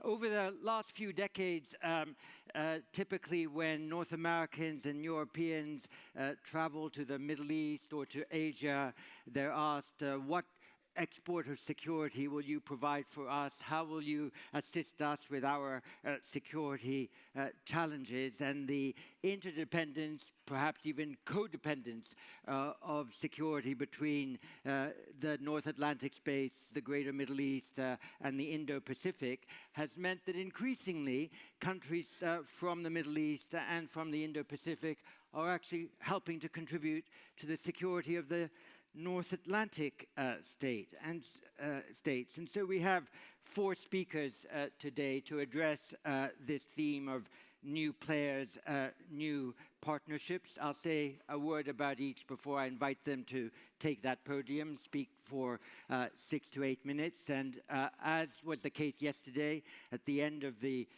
Over the last few decades, typically when North Americans and Europeans travel to the Middle East or to Asia, they're asked, what export of security will you provide for us? How will you assist us with our security challenges? And the interdependence, perhaps even codependence of security between the North Atlantic space, the greater Middle East, and the Indo-Pacific has meant that increasingly countries from the Middle East and from the Indo-Pacific are actually helping to contribute to the security of the North Atlantic states. And so we have 4 speakers today to address this theme of new players, new partnerships. I'll say a word about each before I invite them to take that podium, speak for 6 to 8 minutes. And as was the case yesterday, at the end of the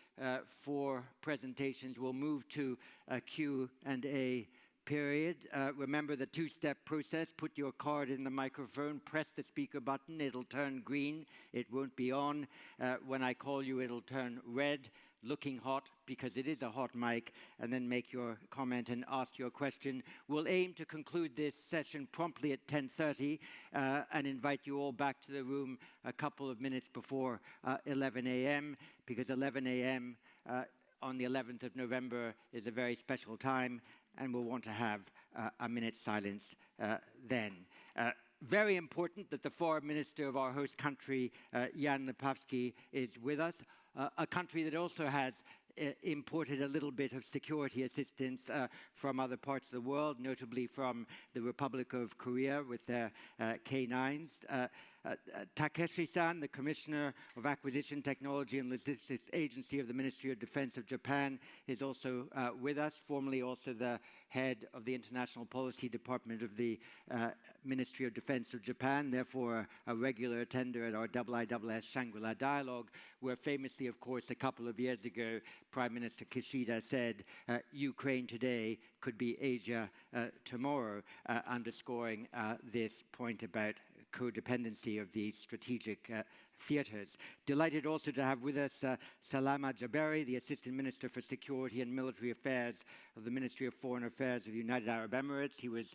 4 presentations, we'll move to a Q&A period. Remember the 2-step process. Put your card in the microphone, press the speaker button, it'll turn green, it won't be on. When I call you, it'll turn red, looking hot, because it is a hot mic, and then make your comment and ask your question. We'll aim to conclude this session promptly at 10:30 and invite you all back to the room a couple of minutes before 11 a.m., because 11 a.m. On the 11th of November is a very special time, and we'll want to have a minute's silence then. Very important that the foreign minister of our host country, Jan Lipavsky, is with us, a country that also has imported a little bit of security assistance from other parts of the world, notably from the Republic of Korea with their K9s. Takeshi-san, the Commissioner of Acquisition, Technology and Logistics Agency of the Ministry of Defense of Japan, is also with us, formerly also the head of the International Policy Department of the Ministry of Defense of Japan, therefore a regular attender at our IISS Shangri-La Dialogue, where famously, of course, a couple of years ago, Prime Minister Kishida said, Ukraine today could be Asia tomorrow, underscoring this point about codependency of these strategic theaters. Delighted also to have with us Salama Jaberi, the Assistant Minister for Security and Military Affairs of the Ministry of Foreign Affairs of the United Arab Emirates. He was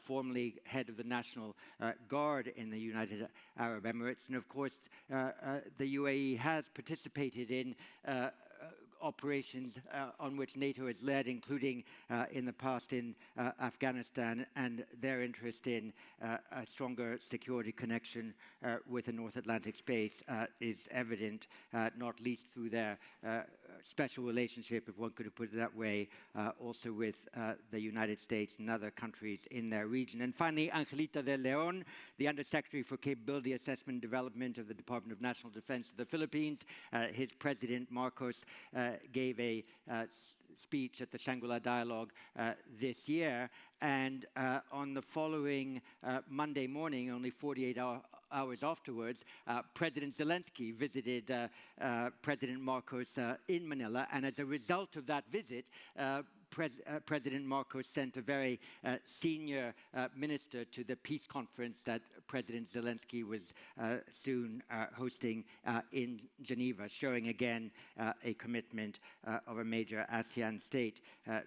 formerly head of the National Guard in the United Arab Emirates. And of course, the UAE has participated in operations on which NATO has led, including in the past in Afghanistan, and their interest in a stronger security connection with the North Atlantic space is evident, not least through their special relationship, if one could put it that way, also with the United States and other countries in their region. And finally, Angelita de Leon, the Undersecretary for Capability Assessment and Development of the Department of National Defense of the Philippines. His president, Marcos, gave a speech at the Shangri-La Dialogue this year, and on the following Monday morning, only 48 hours afterwards, President Zelensky visited President Marcos in Manila, and as a result of that visit, President Marcos sent a very senior minister to the peace conference that President Zelensky was soon hosting in Geneva, showing again a commitment of a major ASEAN state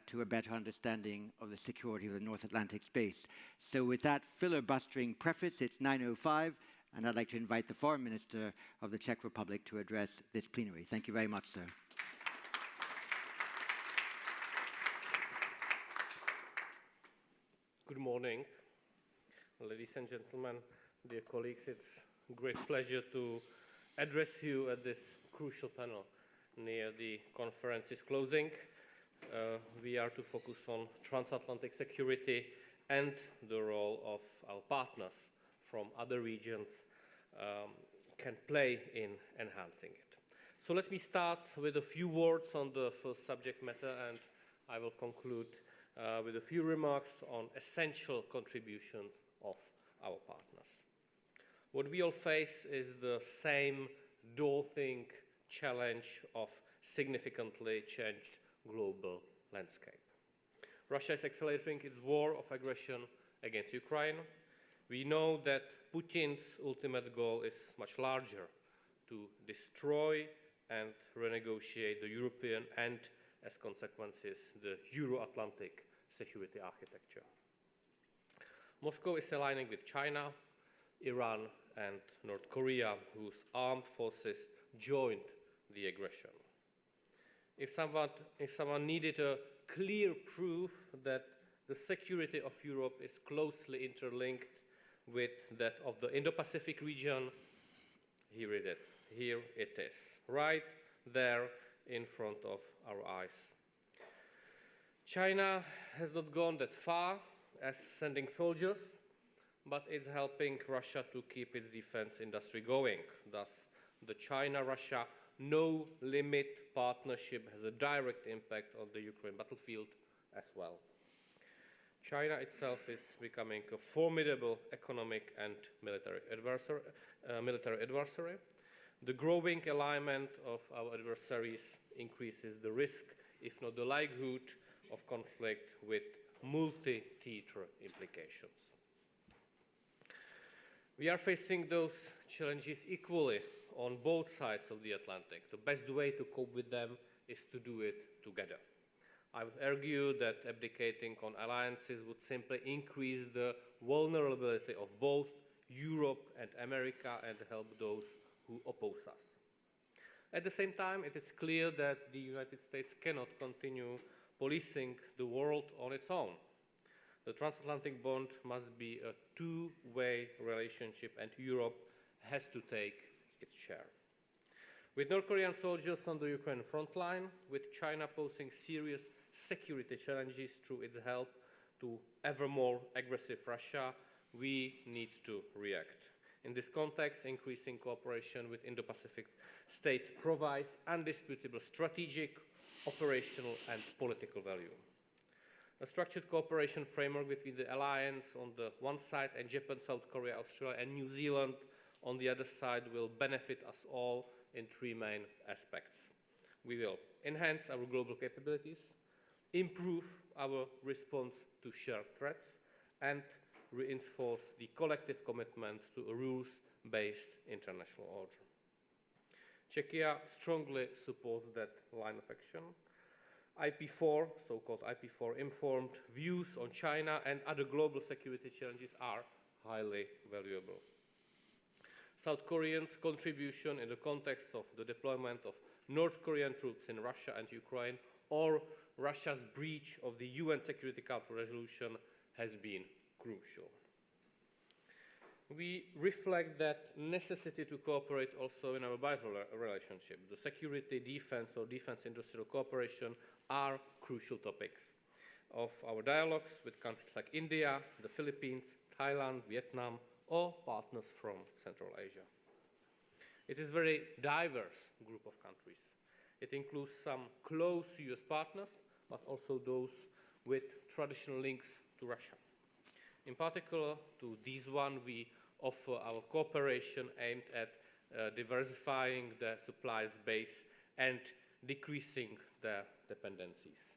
to a better understanding of the security of the North Atlantic space. So with that filibustering preface, it's 9:05, and I'd like to invite the Foreign Minister of the Czech Republic to address this plenary. Thank you very much, sir. Good morning, ladies and gentlemen, dear colleagues. It's a great pleasure to address you at this crucial panel near the conference's closing. We are to focus on transatlantic security and the role of our partners from other regions can play in enhancing it. So let me start with a few words on the first subject matter, and I will conclude with a few remarks on essential contributions of our partners. What we all face is the same daunting challenge of significantly changed global landscape. Russia is accelerating its war of aggression against Ukraine. We know that Putin's ultimate goal is much larger: to destroy and renegotiate the European and, as consequences, the Euro-Atlantic security architecture. Moscow is aligning with China, Iran, and North Korea, whose armed forces joined the aggression. If someone needed a clear proof that the security of Europe is closely interlinked with that of the Indo-Pacific region, here it is, right there in front of our eyes. China has not gone that far as sending soldiers, but it's helping Russia to keep its defense industry going. Thus, the China-Russia no-limit partnership has a direct impact on the Ukraine battlefield as well. China itself is becoming a formidable economic and military adversary. The growing alignment of our adversaries increases the risk, if not the likelihood, of conflict with multi-theater implications. We are facing those challenges equally on both sides of the Atlantic. The best way to cope with them is to do it together. I would argue that abdicating on alliances would simply increase the vulnerability of both Europe and America and help those who oppose us. At the same time, it is clear that the United States cannot continue policing the world on its own. The transatlantic bond must be a two-way relationship, and Europe has to take its share. With North Korean soldiers on the Ukraine front line, with China posing serious security challenges through its help to ever more aggressive Russia, we need to react. In this context, increasing cooperation with Indo-Pacific states provides undisputable strategic, operational, and political value. A structured cooperation framework between the alliance on the one side and Japan, South Korea, Australia, and New Zealand on the other side will benefit us all in three main aspects. We will enhance our global capabilities, improve our response to shared threats, and reinforce the collective commitment to a rules-based international order. Czechia strongly supports that line of action. IP4, so-called IP4 informed views on China and other global security challenges are highly valuable. South Koreans' contribution in the context of the deployment of North Korean troops in Russia and Ukraine, or Russia's breach of the UN Security Council resolution, has been crucial. We reflect that necessity to cooperate also in our bilateral relationship. The security, defense, or defense industrial cooperation are crucial topics of our dialogues with countries like India, the Philippines, Thailand, Vietnam, or partners from Central Asia. It is a very diverse group of countries. It includes some close US partners, but also those with traditional links to Russia. In particular, to these one, we offer our cooperation aimed at diversifying the supplies base and decreasing the dependencies.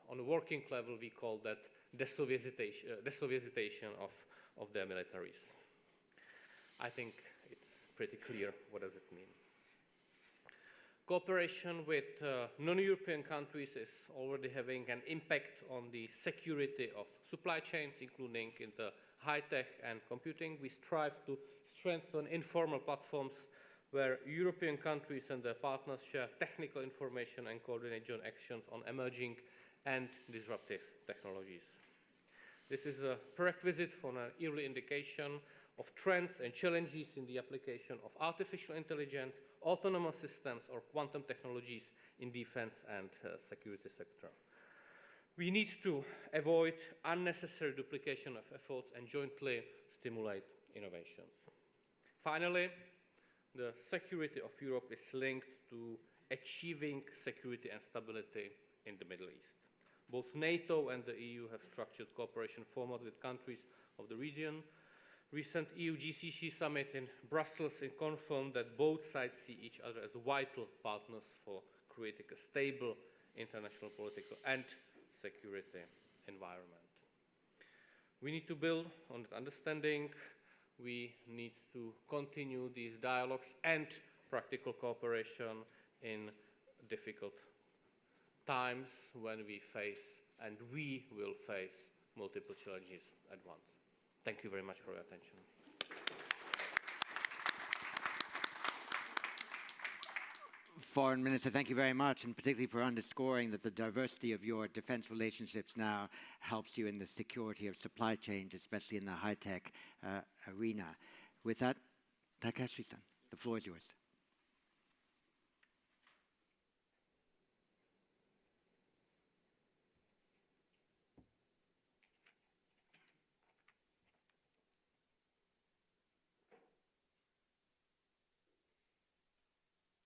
On a working level, we call that desovietization of their militaries. I think it's pretty clear what does it mean. Cooperation with non-European countries is already having an impact on the security of supply chains, including in the high-tech and computing. We strive to strengthen informal platforms where European countries and their partners share technical information and coordinate joint actions on emerging and disruptive technologies. This is a prerequisite for an early indication of trends and challenges in the application of artificial intelligence, autonomous systems, or quantum technologies in defense and security sector. We need to avoid unnecessary duplication of efforts and jointly stimulate innovations. Finally, the security of Europe is linked to achieving security and stability in the Middle East. Both NATO and the EU have structured cooperation formats with countries of the region. Recent EU-GCC summit in Brussels confirmed that both sides see each other as vital partners for creating a stable international political and security environment. We need to build on that understanding. We need to continue these dialogues and practical cooperation in difficult times when we face, and we will face, multiple challenges at once. Thank you very much for your attention. Foreign Minister, thank you very much, and particularly for underscoring that the diversity of your defense relationships now helps you in the security of supply chains, especially in the high-tech arena. With that, Takashi-san, the floor is yours.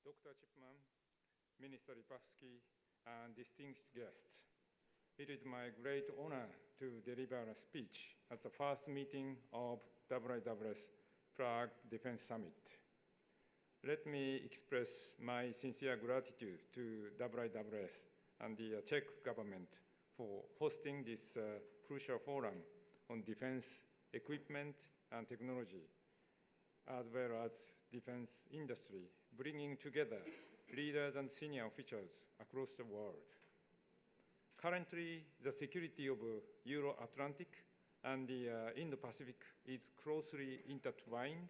Dr. Chipman, Minister Lipavsky, and distinguished guests. It is my great honor to deliver a speech at the first meeting of IISS Prague Defense Summit. Let me express my sincere gratitude to IISS and the Czech government for hosting this crucial forum on defense equipment and technology, as well as defense industry, bringing together leaders and senior officials across the world. Currently, the security of Euro-Atlantic and the Indo-Pacific is closely intertwined,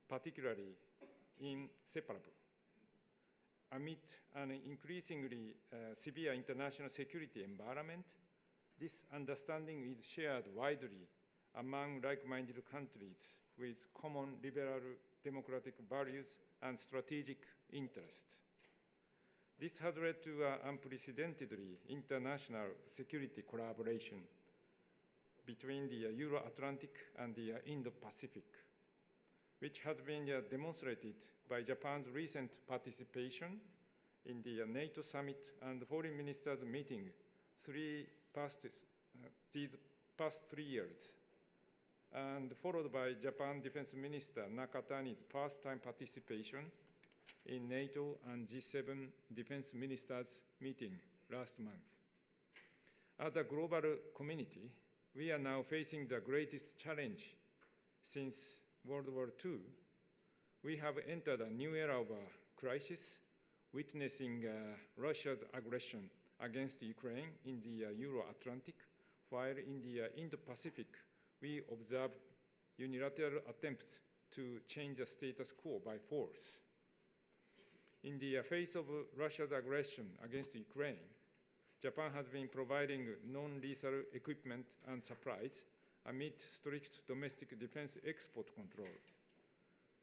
particularly inseparable. Amid an increasingly severe international security environment, this understanding is shared widely among like-minded countries with common liberal democratic values and strategic interests. This has led to unprecedentedly international security collaboration between the Euro-Atlantic and the Indo-Pacific, which has been demonstrated by Japan's recent participation in the NATO summit and foreign ministers meeting these past 3 years, and followed by Japan Defense Minister Nakatani's first-time participation in NATO and G7 Defense Ministers meeting last month. As a global community, we are now facing the greatest challenge since World War II. We have entered a new era of crisis, witnessing Russia's aggression against Ukraine in the Euro-Atlantic, while in the Indo-Pacific, we observe unilateral attempts to change the status quo by force. In the face of Russia's aggression against Ukraine, Japan has been providing non-lethal equipment and supplies amid strict domestic defense export control.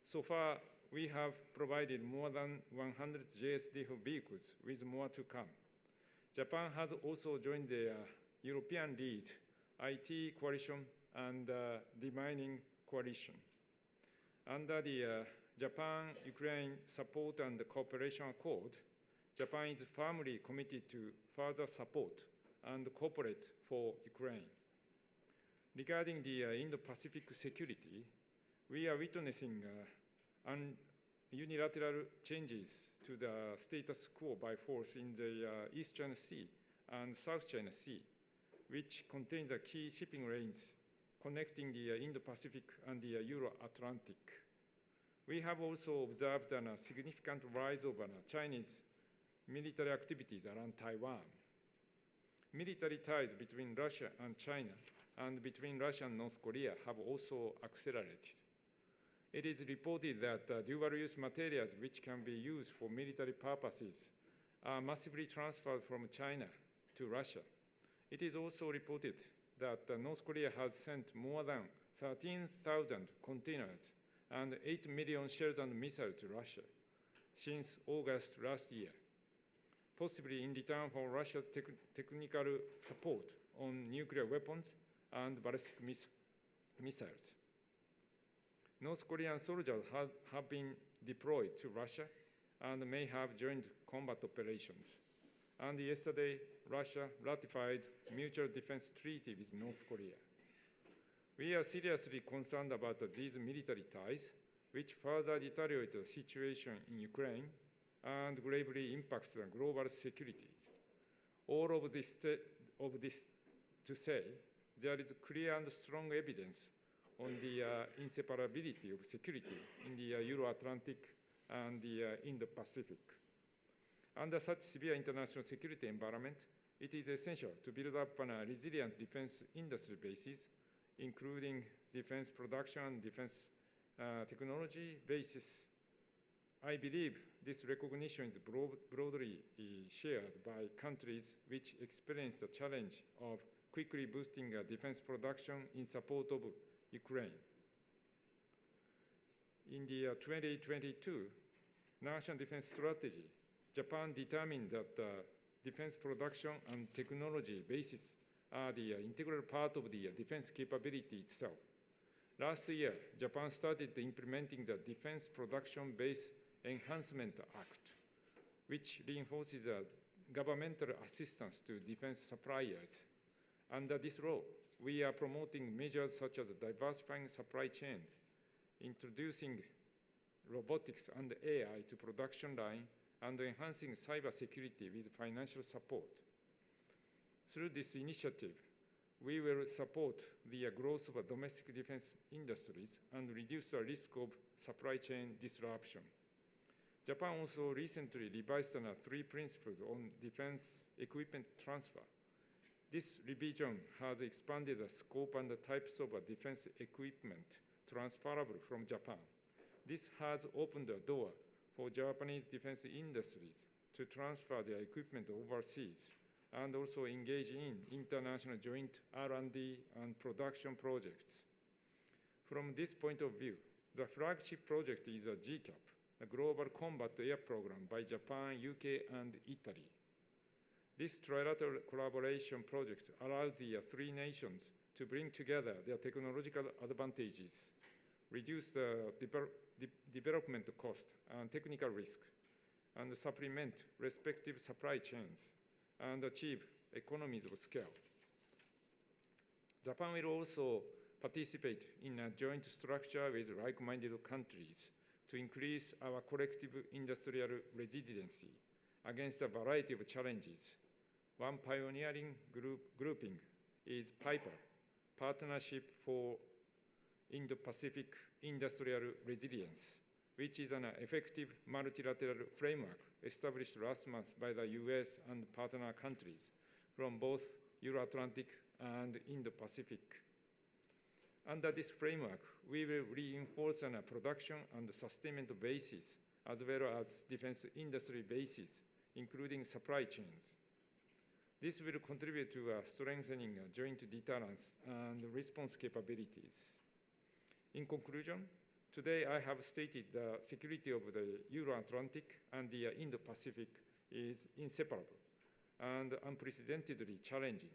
So far, we have provided more than 100 JSDF vehicles, with more to come. Japan has also joined the European Lead IT Coalition and Demining Coalition. Under the Japan-Ukraine Support and Cooperation Accord, Japan is firmly committed to further support and cooperate for Ukraine. Regarding the Indo-Pacific security, we are witnessing unilateral changes to the status quo by force in the East China Sea and South China Sea, which contains the key shipping lanes connecting the Indo-Pacific and the Euro-Atlantic. We have also observed a significant rise of Chinese military activities around Taiwan. Military ties between Russia and China and between Russia and North Korea have also accelerated. It is reported that dual-use materials which can be used for military purposes are massively transferred from China to Russia. It is also reported that North Korea has sent more than 13,000 containers and 8 million shells and missiles to Russia since August last year, possibly in return for Russia's technical support on nuclear weapons and ballistic missiles. North Korean soldiers have been deployed to Russia and may have joined combat operations. And yesterday, Russia ratified mutual defense treaty with North Korea. We are seriously concerned about these military ties, which further deteriorate the situation in Ukraine and gravely impacts the global security. All of this to say, there is clear and strong evidence on the inseparability of security in the Euro-Atlantic and the Indo-Pacific. Under such severe international security environment, it is essential to build up a resilient defense industry basis, including defense production and defense technology basis. I believe this recognition is broadly shared by countries which experience the challenge of quickly boosting defense production in support of Ukraine. In the 2022 National Defense Strategy, Japan determined that defense production and technology bases are the integral part of the defense capability itself. Last year, Japan started implementing the Defense Production Base Enhancement Act, which reinforces governmental assistance to defense suppliers. Under this law, we are promoting measures such as diversifying supply chains, introducing robotics and AI to production line, and enhancing cybersecurity with financial support. Through this initiative, we will support the growth of domestic defense industries and reduce the risk of supply chain disruption. Japan also recently revised 3 principles on defense equipment transfer. This revision has expanded the scope and the types of defense equipment transferable from Japan. This has opened the door for Japanese defense industries to transfer their equipment overseas and also engage in international joint R&D and production projects. From this point of view, the flagship project is a GCAP, a Global Combat Air Program by Japan, UK, and Italy. This trilateral collaboration project allows the 3 nations to bring together their technological advantages, reduce the development cost and technical risk, and supplement respective supply chains, and achieve economies of scale. Japan will also participate in a joint structure with like-minded countries to increase our collective industrial resiliency against a variety of challenges. One pioneering grouping is PIPER, Partnership for Indo-Pacific Industrial Resilience, which is an effective multilateral framework established last month by the US and partner countries from both Euro-Atlantic and Indo-Pacific. Under this framework, we will reinforce a production and sustainment basis, as well as defense industry basis, including supply chains. This will contribute to strengthening joint deterrence and response capabilities. In conclusion, today I have stated the security of the Euro-Atlantic and the Indo-Pacific is inseparable and unprecedentedly challenging.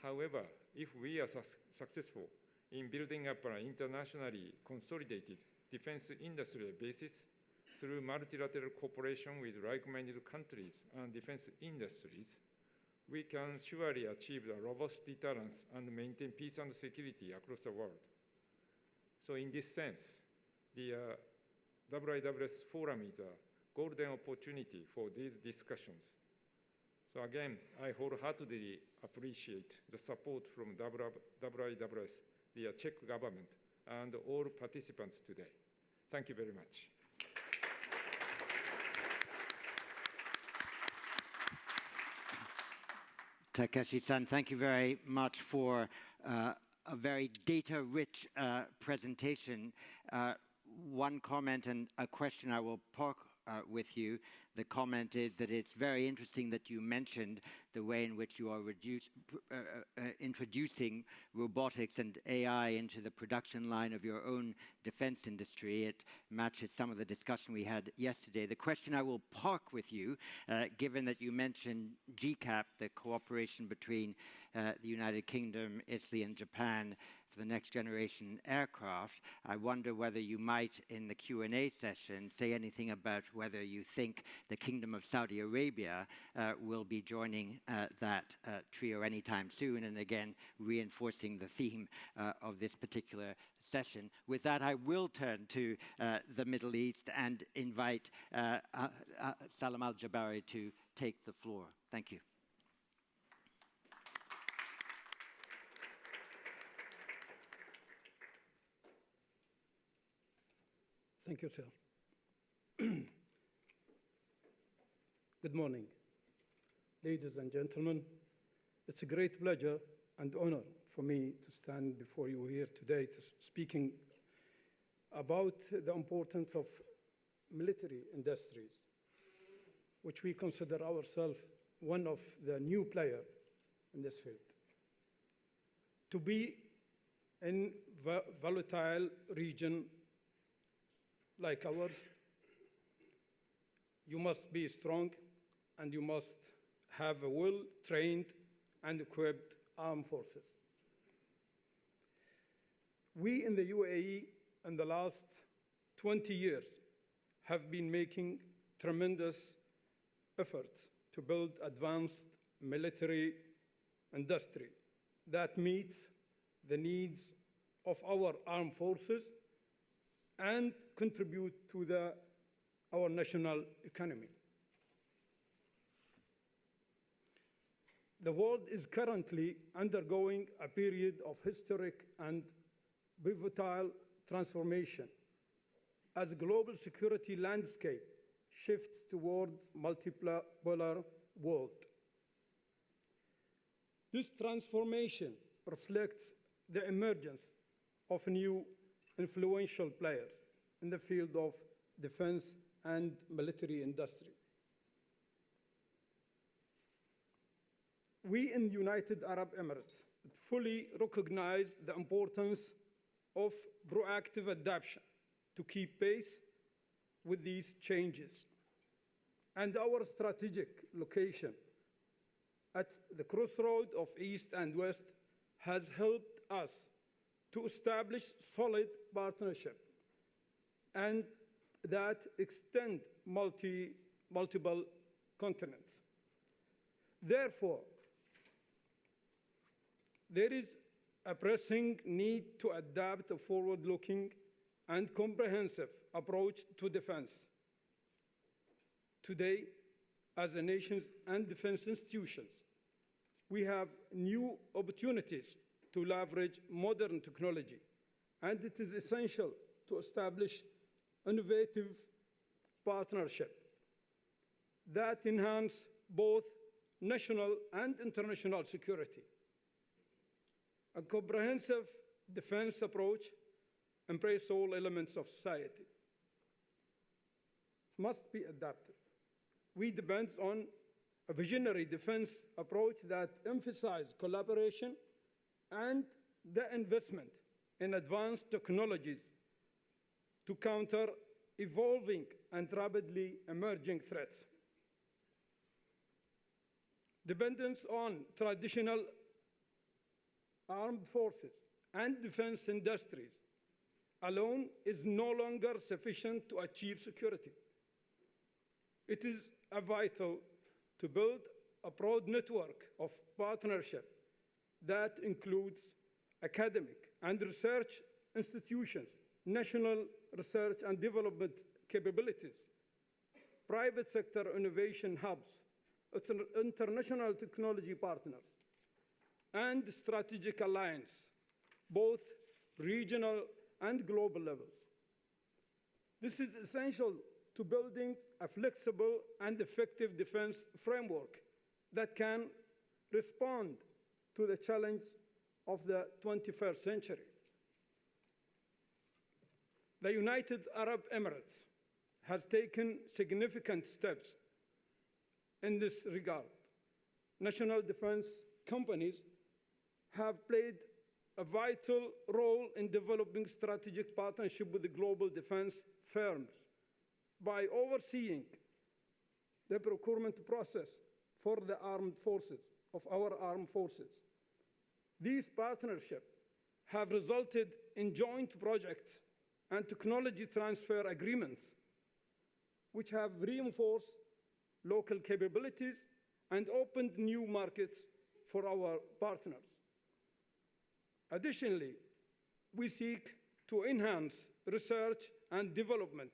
However, if we are successful in building up an internationally consolidated defense industrial basis through multilateral cooperation with like-minded countries and defense industries, we can surely achieve a robust deterrence and maintain peace and security across the world. So in this sense, the WIWS Forum is a golden opportunity for these discussions. So again, I wholeheartedly appreciate the support from WIWS, the Czech government, and all participants today. Thank you very much. Takeshi-san, thank you very much for a very data-rich presentation. One comment and a question I will park with you. The comment is that it's very interesting that you mentioned the way in which you are introducing robotics and AI into the production line of your own defense industry. It matches some of the discussion we had yesterday. The question I will park with you, given that you mentioned GCAP, the cooperation between the United Kingdom, Italy, and Japan for the next generation aircraft, I wonder whether you might, in the Q&A session, say anything about whether you think the Kingdom of Saudi Arabia will be joining that trio anytime soon, and again, reinforcing the theme of this particular session. With that, I will turn to the Middle East and invite Salam Al-Jabari to take the floor. Thank you. Thank you, sir. Good morning, ladies and gentlemen. It's a great pleasure and honor for me to stand before you here today speaking about the importance of military industries, which we consider ourselves one of the new players in this field. To be in a volatile region like ours, you must be strong and you must have a well-trained and equipped armed forces. We in the UAE in the last 20 years have been making tremendous efforts to build advanced military industry that meets the needs of our armed forces and contribute to our national economy. The world is currently undergoing a period of historic and pivotal transformation as global security landscape shifts toward multipolar world. This transformation reflects the emergence of new influential players in the field of defense and military industry. We in the United Arab Emirates fully recognize the importance of proactive adaptation to keep pace with these changes. And our strategic location at the crossroad of East and West has helped us to establish solid partnership and that extend multiple continents. Therefore, there is a pressing need to adapt a forward-looking and comprehensive approach to defense. Today, as a nation and defense institutions, we have new opportunities to leverage modern technology, and it is essential to establish innovative partnership that enhance both national and international security. A comprehensive defense approach embraces all elements of society. Must be adapted. We depend on a visionary defense approach that emphasizes collaboration and the investment in advanced technologies to counter evolving and rapidly emerging threats. Dependence on traditional armed forces and defense industries alone is no longer sufficient to achieve security. It is vital to build a broad network of partnership that includes academic and research institutions, national research and development capabilities, private sector innovation hubs, international technology partners, and strategic alliance, both regional and global levels. This is essential to building a flexible and effective defense framework that can respond to the challenge of the 21st century. The United Arab Emirates has taken significant steps in this regard. National defense companies have played a vital role in developing strategic partnership with the global defense firms by overseeing the procurement process for the armed forces, of our armed forces. These partnerships have resulted in joint projects and technology transfer agreements, which have reinforced local capabilities and opened new markets for our partners. Additionally, we seek to enhance research and development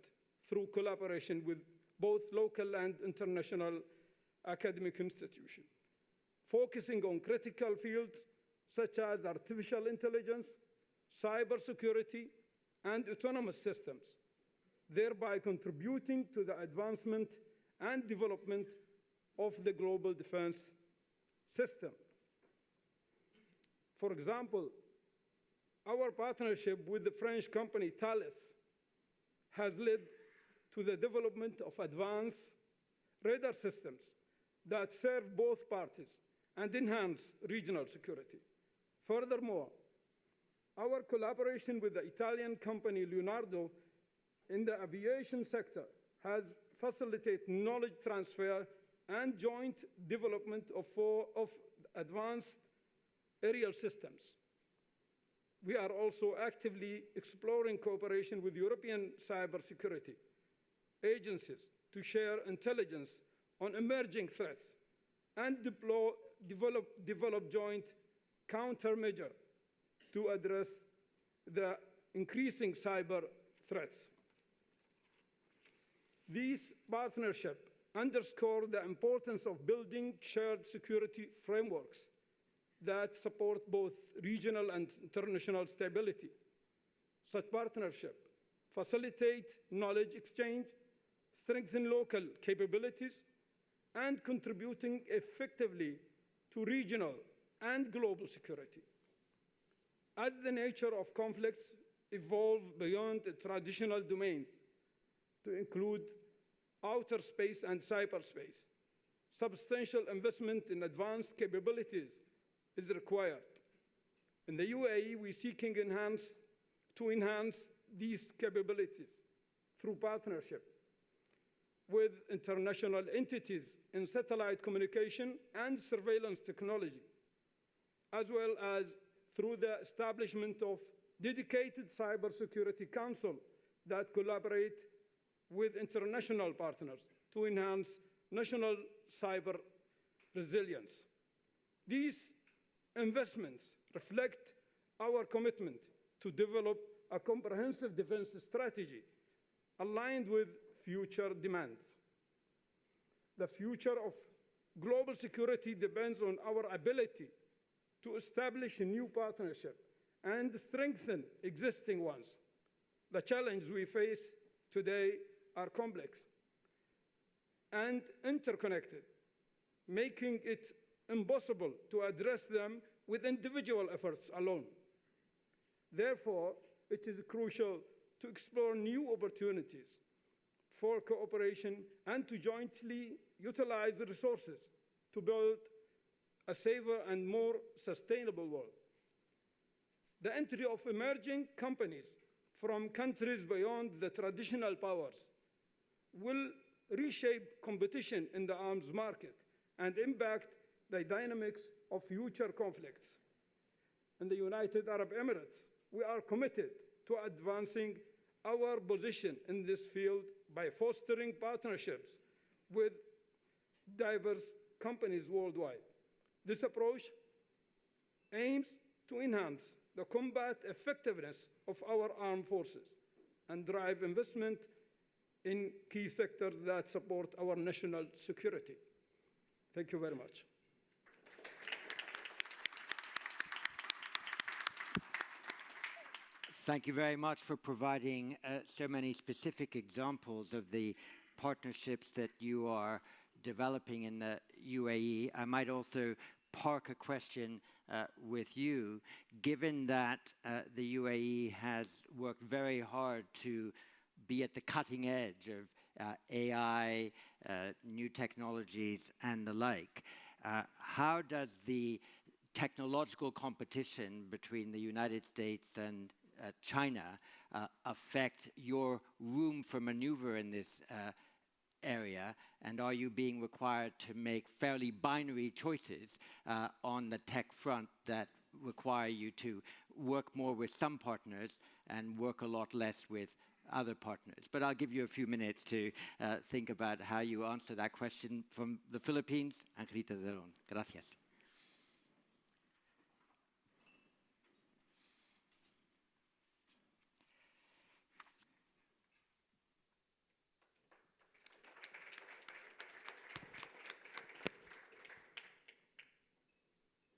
through collaboration with both local and international academic institutions, focusing on critical fields such as artificial intelligence, cybersecurity, and autonomous systems, thereby contributing to the advancement and development of the global defense systems. For example, our partnership with the French company Thales has led to the development of advanced radar systems that serve both parties and enhance regional security. Furthermore, our collaboration with the Italian company Leonardo in the aviation sector has facilitated knowledge transfer and joint development of advanced aerial systems. We are also actively exploring cooperation with European cybersecurity agencies to share intelligence on emerging threats and develop joint countermeasures to address the increasing cyber threats. These partnerships underscore the importance of building shared security frameworks that support both regional and international stability. Such partnerships facilitate knowledge exchange, strengthen local capabilities, and contributing effectively to regional and global security. As the nature of conflicts evolve beyond the traditional domains to include outer space and cyberspace, substantial investment in advanced capabilities is required. In the UAE, we're seeking to enhance these capabilities through partnership with international entities in satellite communication and surveillance technology, as well as through the establishment of dedicated cybersecurity council that collaborate with international partners to enhance national cyber resilience. These investments reflect our commitment to develop a comprehensive defense strategy aligned with future demands. The future of global security depends on our ability to establish a new partnership and strengthen existing ones. The challenges we face today are complex and interconnected, making it impossible to address them with individual efforts alone. Therefore, it is crucial to explore new opportunities for cooperation and to jointly utilize the resources to build a safer and more sustainable world. The entry of emerging companies from countries beyond the traditional powers will reshape competition in the arms market and impact the dynamics of future conflicts. In the United Arab Emirates, we are committed to advancing our position in this field by fostering partnerships with diverse companies worldwide. This approach aims to enhance the combat effectiveness of our armed forces and drive investment in key sectors that support our national security. Thank you very much. Thank you very much for providing so many specific examples of the partnerships that you are developing in the UAE. I might also park a question with you, given that the UAE has worked very hard to be at the cutting edge of AI, new technologies, and the like. How does the technological competition between the United States and China affect your room for maneuver in this area, and are you being required to make fairly binary choices on the tech front that require you to work more with some partners and work a lot less with other partners? But I'll give you a few minutes to think about how you answer that question. From the Philippines, Angelita de Leon. Gracias.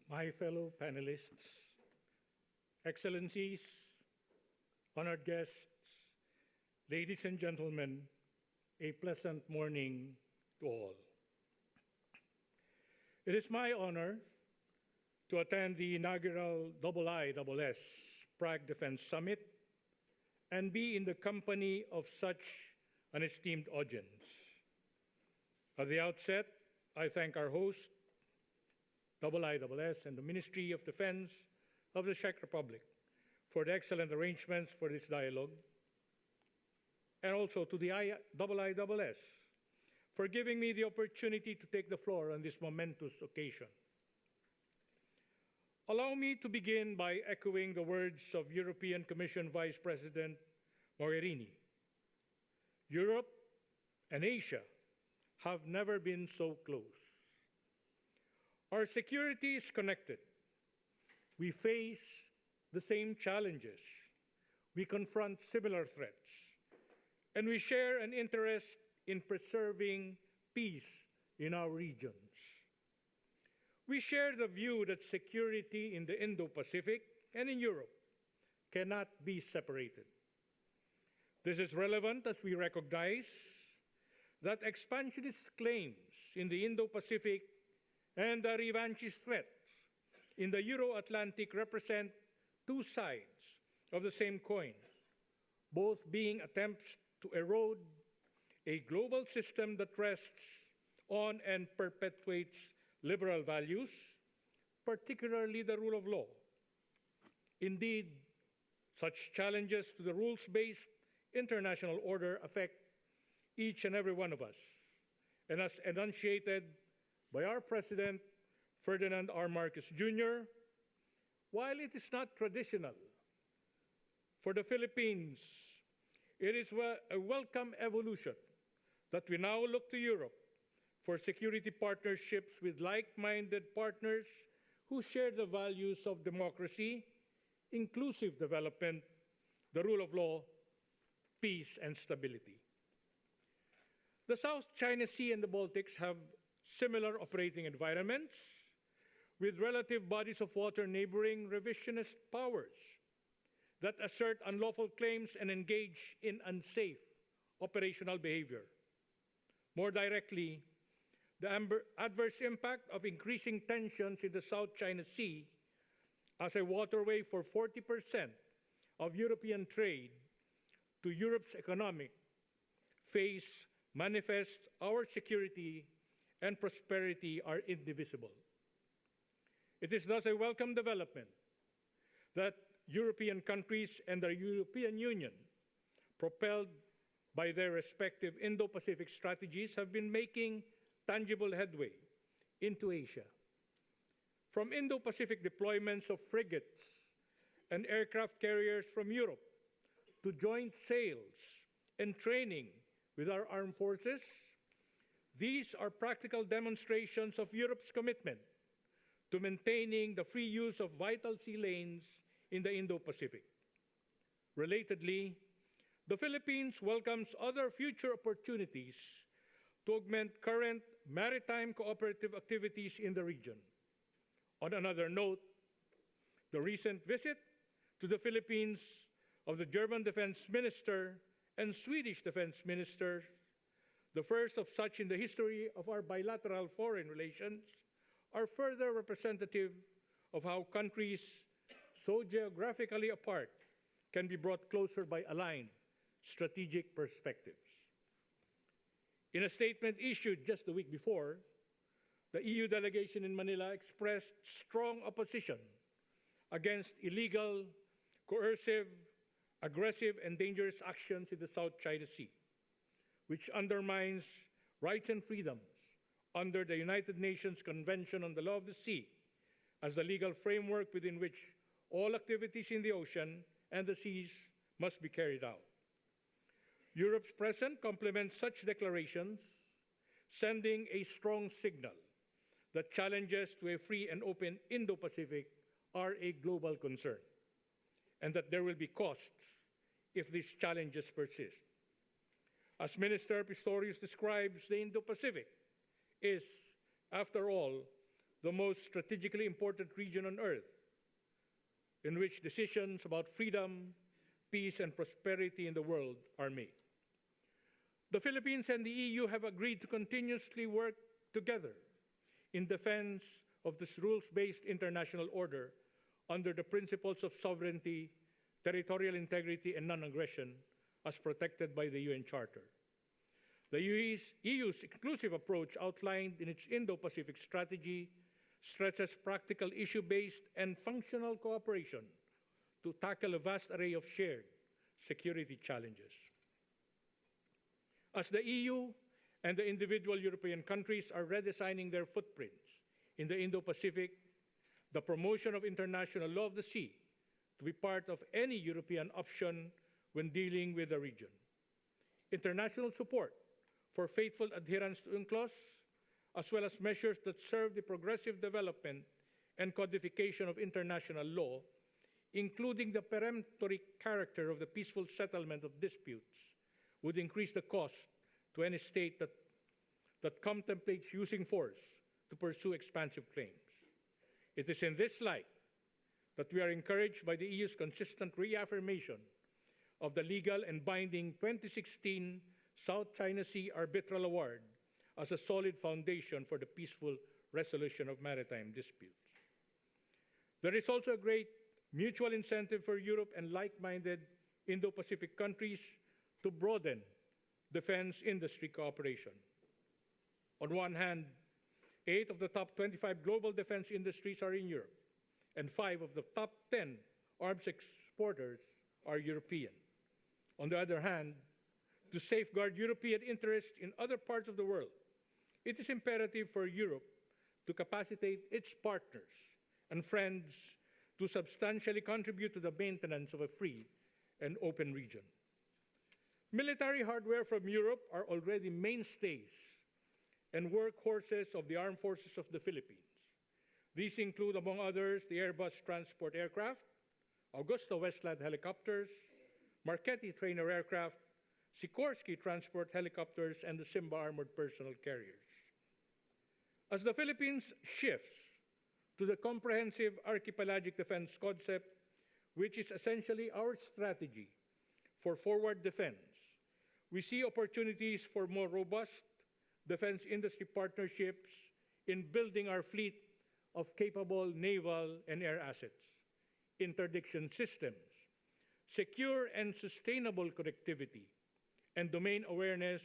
My fellow panelists, Excellencies, honored guests, ladies and gentlemen, a pleasant morning to all. It is my honor to attend the inaugural IISS Prague Defense Summit and be in the company of such an esteemed audience. At the outset, I thank our host, IISS, and the Ministry of Defense of the Czech Republic for the excellent arrangements for this dialogue, and also to the IISS for giving me the opportunity to take the floor on this momentous occasion. Allow me to begin by echoing the words of European Commission Vice President Mogherini. Europe and Asia have never been so close. Our security is connected. We face the same challenges. We confront similar threats. And we share an interest in preserving peace in our regions. We share the view that security in the Indo-Pacific and in Europe cannot be separated. This is relevant as we recognize that expansionist claims in the Indo-Pacific and the revanchist threats in the Euro-Atlantic represent two sides of the same coin, both being attempts to erode a global system that rests on and perpetuates liberal values, particularly the rule of law. Indeed, such challenges to the rules-based international order affect each and every one of us, and as enunciated by our President, Ferdinand R. Marcos Jr., while it is not traditional for the Philippines, it is a welcome evolution that we now look to Europe for security partnerships with like-minded partners who share the values of democracy, inclusive development, the rule of law, peace, and stability. The South China Sea and the Baltics have similar operating environments with relative bodies of water neighboring revisionist powers that assert unlawful claims and engage in unsafe operational behavior. More directly, the adverse impact of increasing tensions in the South China Sea as a waterway for 40% of European trade to Europe's economic phase manifests our security and prosperity are indivisible. It is thus a welcome development that European countries and the European Union, propelled by their respective Indo-Pacific strategies, have been making tangible headway into Asia. From Indo-Pacific deployments of frigates and aircraft carriers from Europe to joint sales and training with our armed forces, these are practical demonstrations of Europe's commitment to maintaining the free use of vital sea lanes in the Indo-Pacific. Relatedly, the Philippines welcomes other future opportunities to augment current maritime cooperative activities in the region. On another note, the recent visit to the Philippines of the German Defense Minister and Swedish Defense Minister, the first of such in the history of our bilateral foreign relations, are further representative of how countries so geographically apart can be brought closer by aligned strategic perspectives. In a statement issued just the week before, the EU delegation in Manila expressed strong opposition against illegal, coercive, aggressive, and dangerous actions in the South China Sea, which undermines rights and freedoms under the United Nations Convention on the Law of the Sea as the legal framework within which all activities in the ocean and the seas must be carried out. Europe's presence complements such declarations, sending a strong signal that challenges to a free and open Indo-Pacific are a global concern, and that there will be costs if these challenges persist. As Minister Pistorius describes, the Indo-Pacific is, after all, the most strategically important region on Earth, in which decisions about freedom, peace, and prosperity in the world are made. The Philippines and the EU have agreed to continuously work together in defense of this rules-based international order under the principles of sovereignty, territorial integrity, and non-aggression as protected by the UN Charter. The EU's inclusive approach outlined in its Indo-Pacific strategy stresses practical issue-based and functional cooperation to tackle a vast array of shared security challenges. As the EU and the individual European countries are redesigning their footprints in the Indo-Pacific, the promotion of international law of the sea to be part of any European option when dealing with the region. International support for faithful adherence to UNCLOS, as well as measures that serve the progressive development and codification of international law, including the peremptory character of the peaceful settlement of disputes, would increase the cost to any state that contemplates using force to pursue expansive claims. It is in this light that we are encouraged by the EU's consistent reaffirmation of the legal and binding 2016 South China Sea Arbitral Award as a solid foundation for the peaceful resolution of maritime disputes. There is also a great mutual incentive for Europe and like-minded Indo-Pacific countries to broaden defense industry cooperation. On one hand, 8 of the top 25 global defense industries are in Europe, and 5 of the top 10 arms exporters are European. On the other hand, to safeguard European interests in other parts of the world, it is imperative for Europe to capacitate its partners and friends to substantially contribute to the maintenance of a free and open region. Military hardware from Europe are already mainstays and workhorses of the armed forces of the Philippines. These include, among others, the Airbus transport aircraft, Augusta Westland helicopters, Marchetti trainer aircraft, Sikorsky transport helicopters, and the Simba armored personnel carriers. As the Philippines shifts to the comprehensive archipelagic defense concept, which is essentially our strategy for forward defense, we see opportunities for more robust defense industry partnerships in building our fleet of capable naval and air assets, interdiction systems, secure and sustainable connectivity, and domain awareness,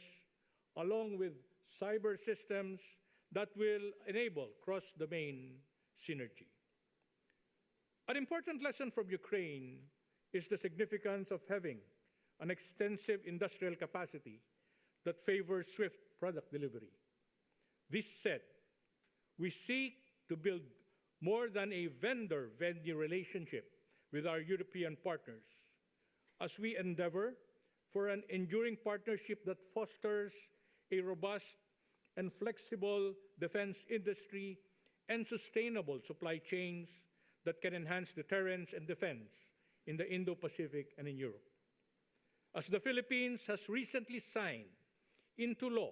along with cyber systems that will enable cross-domain synergy. An important lesson from Ukraine is the significance of having an extensive industrial capacity that favors swift product delivery. This said, we seek to build more than a vendor-vendor relationship with our European partners as we endeavor for an enduring partnership that fosters a robust and flexible defense industry and sustainable supply chains that can enhance deterrence and defense in the Indo-Pacific and in Europe. As the Philippines has recently signed into law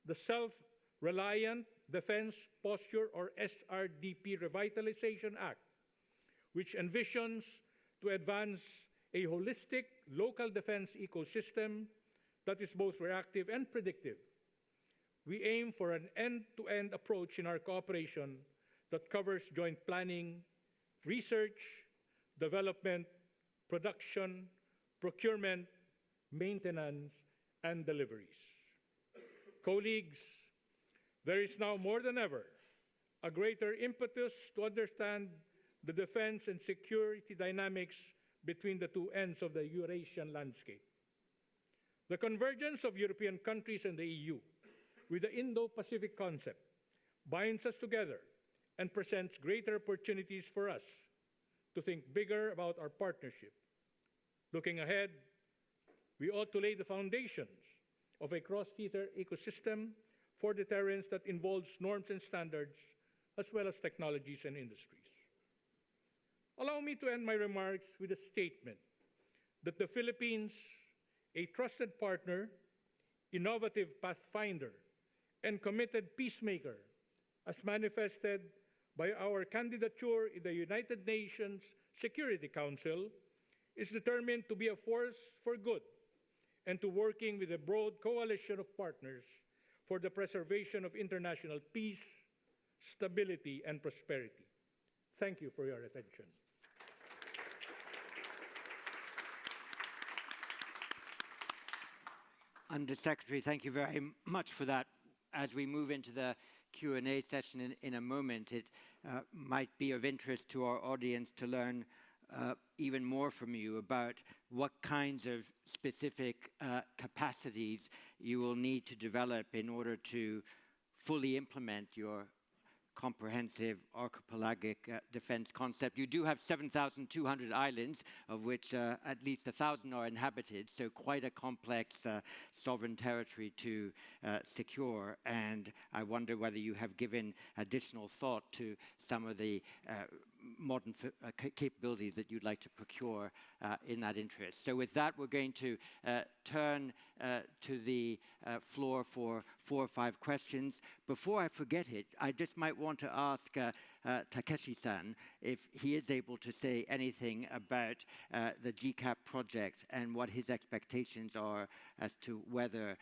the Self-Reliant Defense Posture, or SRDP Revitalization Act, which envisions to advance a holistic local defense ecosystem that is both reactive and predictive. We aim for an end-to-end approach in our cooperation that covers joint planning, research, development, production, procurement, maintenance, and deliveries. Colleagues, there is now more than ever a greater impetus to understand the defense and security dynamics between the two ends of the Eurasian landscape. The convergence of European countries and the EU with the Indo-Pacific concept binds us together and presents greater opportunities for us to think bigger about our partnership. Looking ahead, we ought to lay the foundations of a cross-theater ecosystem for deterrence that involves norms and standards, as well as technologies and industries. Allow me to end my remarks with a statement that the Philippines, a trusted partner, innovative pathfinder, and committed peacemaker, as manifested by our candidature in the United Nations Security Council, is determined to be a force for good and to working with a broad coalition of partners for the preservation of international peace, stability, and prosperity. Thank you for your attention. Undersecretary, thank you very much for that. As we move into the Q&A session in a moment, it might be of interest to our audience to learn even more from you about what kinds of specific capacities you will need to develop in order to fully implement your comprehensive archipelagic defense concept. You do have 7,200 islands, of which at least 1,000 are inhabited, so quite a complex sovereign territory to secure. And I wonder whether you have given additional thought to some of the modern capabilities that you'd like to procure in that interest. So with that, we're going to turn to the floor for 4 or 5 questions. Before I forget it, I just might want to ask Takeshi-san if he is able to say anything about the GCAP project and what his expectations are as to whether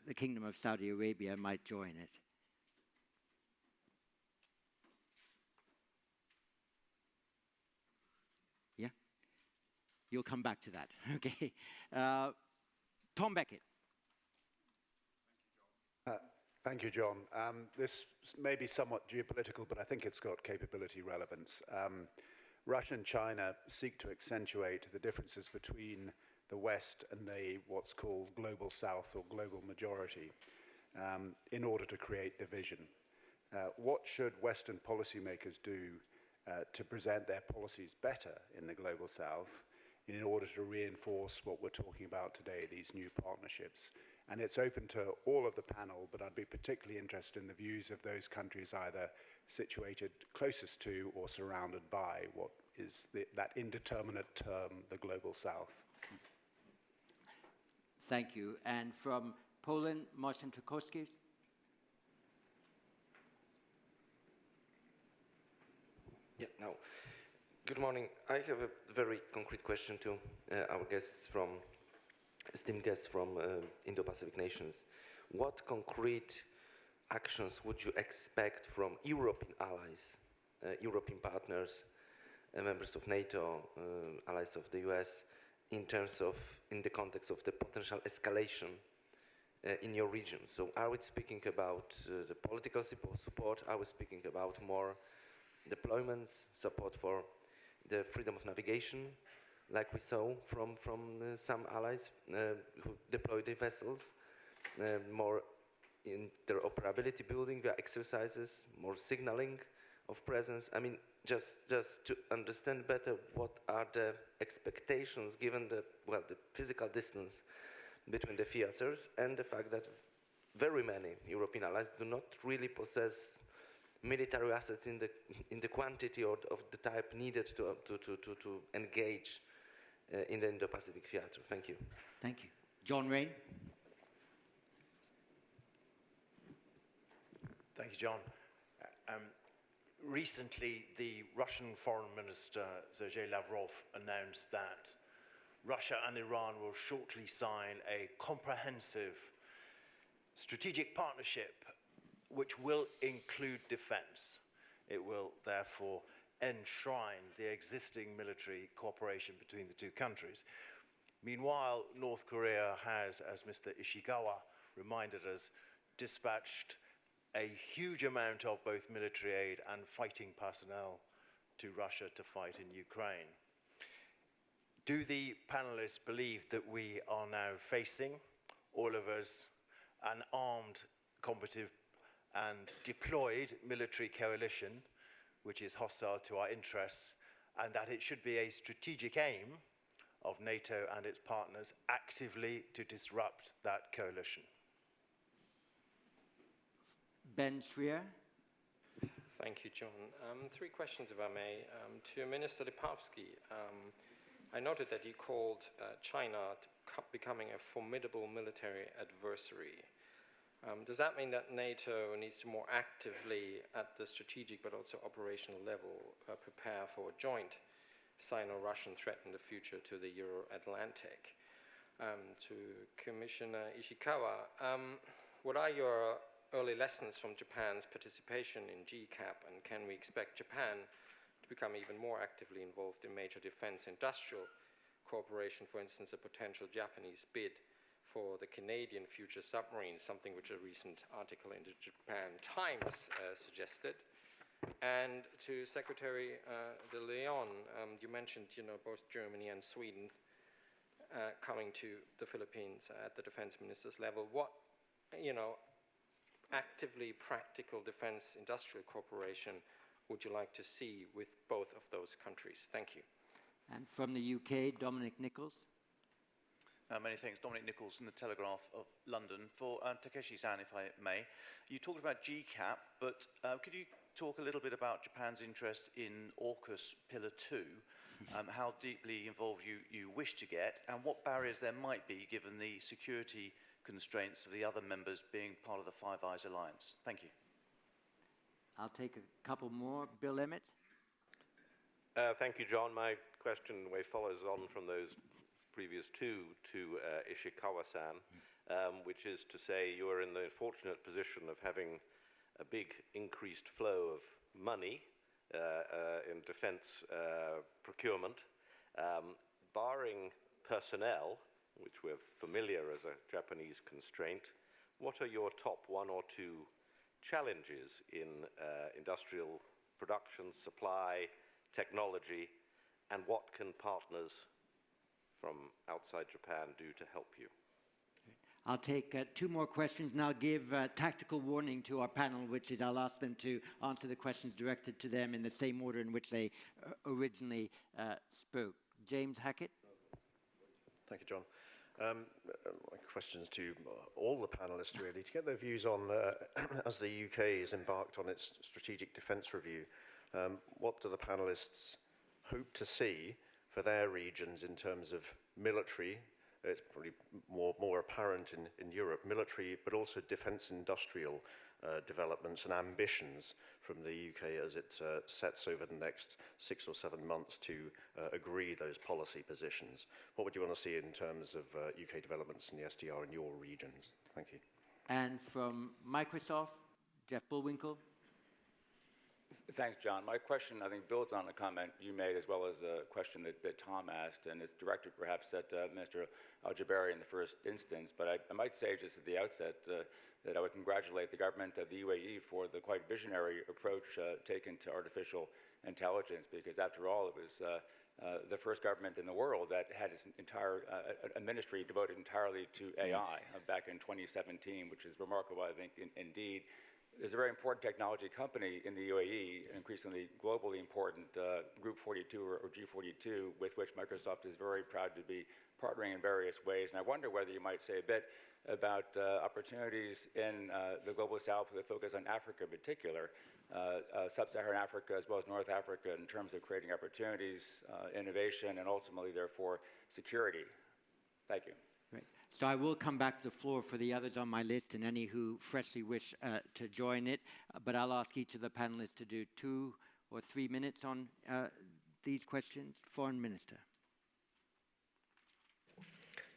the Kingdom of Saudi Arabia might join it. Yeah? You'll come back to that. Okay. Tom Beckett. Thank you, John. This may be somewhat geopolitical, but I think it's got capability relevance. Russia and China seek to accentuate the differences between the West and what's called global South or global majority in order to create division. What should Western policymakers do to present their policies better in the global South in order to reinforce what we're talking about today, these new partnerships? And it's open to all of the panel, but I'd be particularly interested in the views of those countries either situated closest to or surrounded by what is that indeterminate term, the global South. Thank you. And from Poland, Marcin Czukowski. Yeah, now, good morning. I have a very concrete question to our esteemed guests from Indo-Pacific nations. What concrete actions would you expect from European allies, European partners, members of NATO, allies of the US, in the context of the potential escalation in your region? So are we speaking about the political support? Are we speaking about more deployments, support for the freedom of navigation, like we saw from some allies who deployed the vessels, more interoperability building via exercises, more signaling of presence? I mean, just to understand better what are the expectations given the physical distance between the theaters and the fact that very many European allies do not really possess military assets in the quantity or of the type needed to engage in the Indo-Pacific theater. Thank you. Thank you. John Rain. Thank you, John. Recently, the Russian Foreign Minister, Sergei Lavrov, announced that Russia and Iran will shortly sign a comprehensive strategic partnership which will include defense. It will therefore enshrine the existing military cooperation between the two countries. Meanwhile, North Korea has, as Mr. Ishikawa reminded us, dispatched a huge amount of both military aid and fighting personnel to Russia to fight in Ukraine. Do the panelists believe that we are now facing, all of us, an armed, combative and deployed military coalition which is hostile to our interests, and that it should be a strategic aim of NATO and its partners actively to disrupt that coalition? Ben Schreier. Thank you, John. 3 questions, if I may. To Minister Lipavsky, I noted that you called China becoming a formidable military adversary. Does that mean that NATO needs to more actively, at the strategic but also operational level, prepare for a joint Sino-Russian threat in the future to the Euro-Atlantic? To Commissioner Ishikawa, what are your early lessons from Japan's participation in GCAP, and can we expect Japan to become even more actively involved in major defense industrial cooperation, for instance, a potential Japanese bid for the Canadian future submarines, something which a recent article in the Japan Times suggested. And to Secretary de Leon, you mentioned, both Germany and Sweden coming to the Philippines at the defense ministers level. What, actively practical defense industrial cooperation would you like to see with both of those countries? Thank you. And from the UK, Dominic Nichols. Many thanks. Dominic Nichols from the Telegraph of London. For Takeshi-san, if I may, you talked about GCAP, but could you talk a little bit about Japan's interest in AUKUS Pillar 2, how deeply involved you wish to get, and what barriers there might be given the security constraints of the other members being part of the Five Eyes Alliance? Thank you. I'll take a couple more. Bill Emmett. Thank you, John. My question in a way follows on from those previous two to Ishikawa-san, which is to say you are in the fortunate position of having a big increased flow of money in defense procurement, barring personnel, which we're familiar as a Japanese constraint. What are your top one or two challenges in industrial production, supply, technology, and what can partners from outside Japan do to help you? I'll take two more questions, and I'll give tactical warning to our panel, which is I'll ask them to answer the questions directed to them in the same order in which they originally spoke. James Hackett. Thank you, John. My questions to all the panelists, really, to get their views on, as the UK is embarked on its strategic defence review, what do the panelists hope to see for their regions in terms of military? It's probably more apparent in Europe, military, but also defence industrial developments and ambitions from the UK as it sets over the next 6 or 7 months to agree those policy positions. What would you want to see in terms of UK developments in the SDR in your regions? Thank you. And from Microsoft, Jeff Bullwinkle. Thanks, John. My question, I think, builds on a comment you made as well as a question that Tom asked, and it's directed perhaps at Minister Al-Jabari in the first instance. But I might say just at the outset that I would congratulate the government of the UAE for the quite visionary approach taken to artificial intelligence, because after all, it was the first government in the world that had its entire a ministry devoted entirely to AI back in 2017, which is remarkable, I think, indeed. There's a very important technology company in the UAE, an increasingly globally important Group 42 or G42, with which Microsoft is very proud to be partnering in various ways. And I wonder whether you might say a bit about opportunities in the global south with a focus on Africa in particular, sub-Saharan Africa as well as North Africa, in terms of creating opportunities, innovation, and ultimately, therefore, security. Thank you. Right. So I will come back to the floor for the others on my list and any who freshly wish to join it, but I'll ask each of the panelists to do 2 or 3 minutes on these questions. Foreign Minister.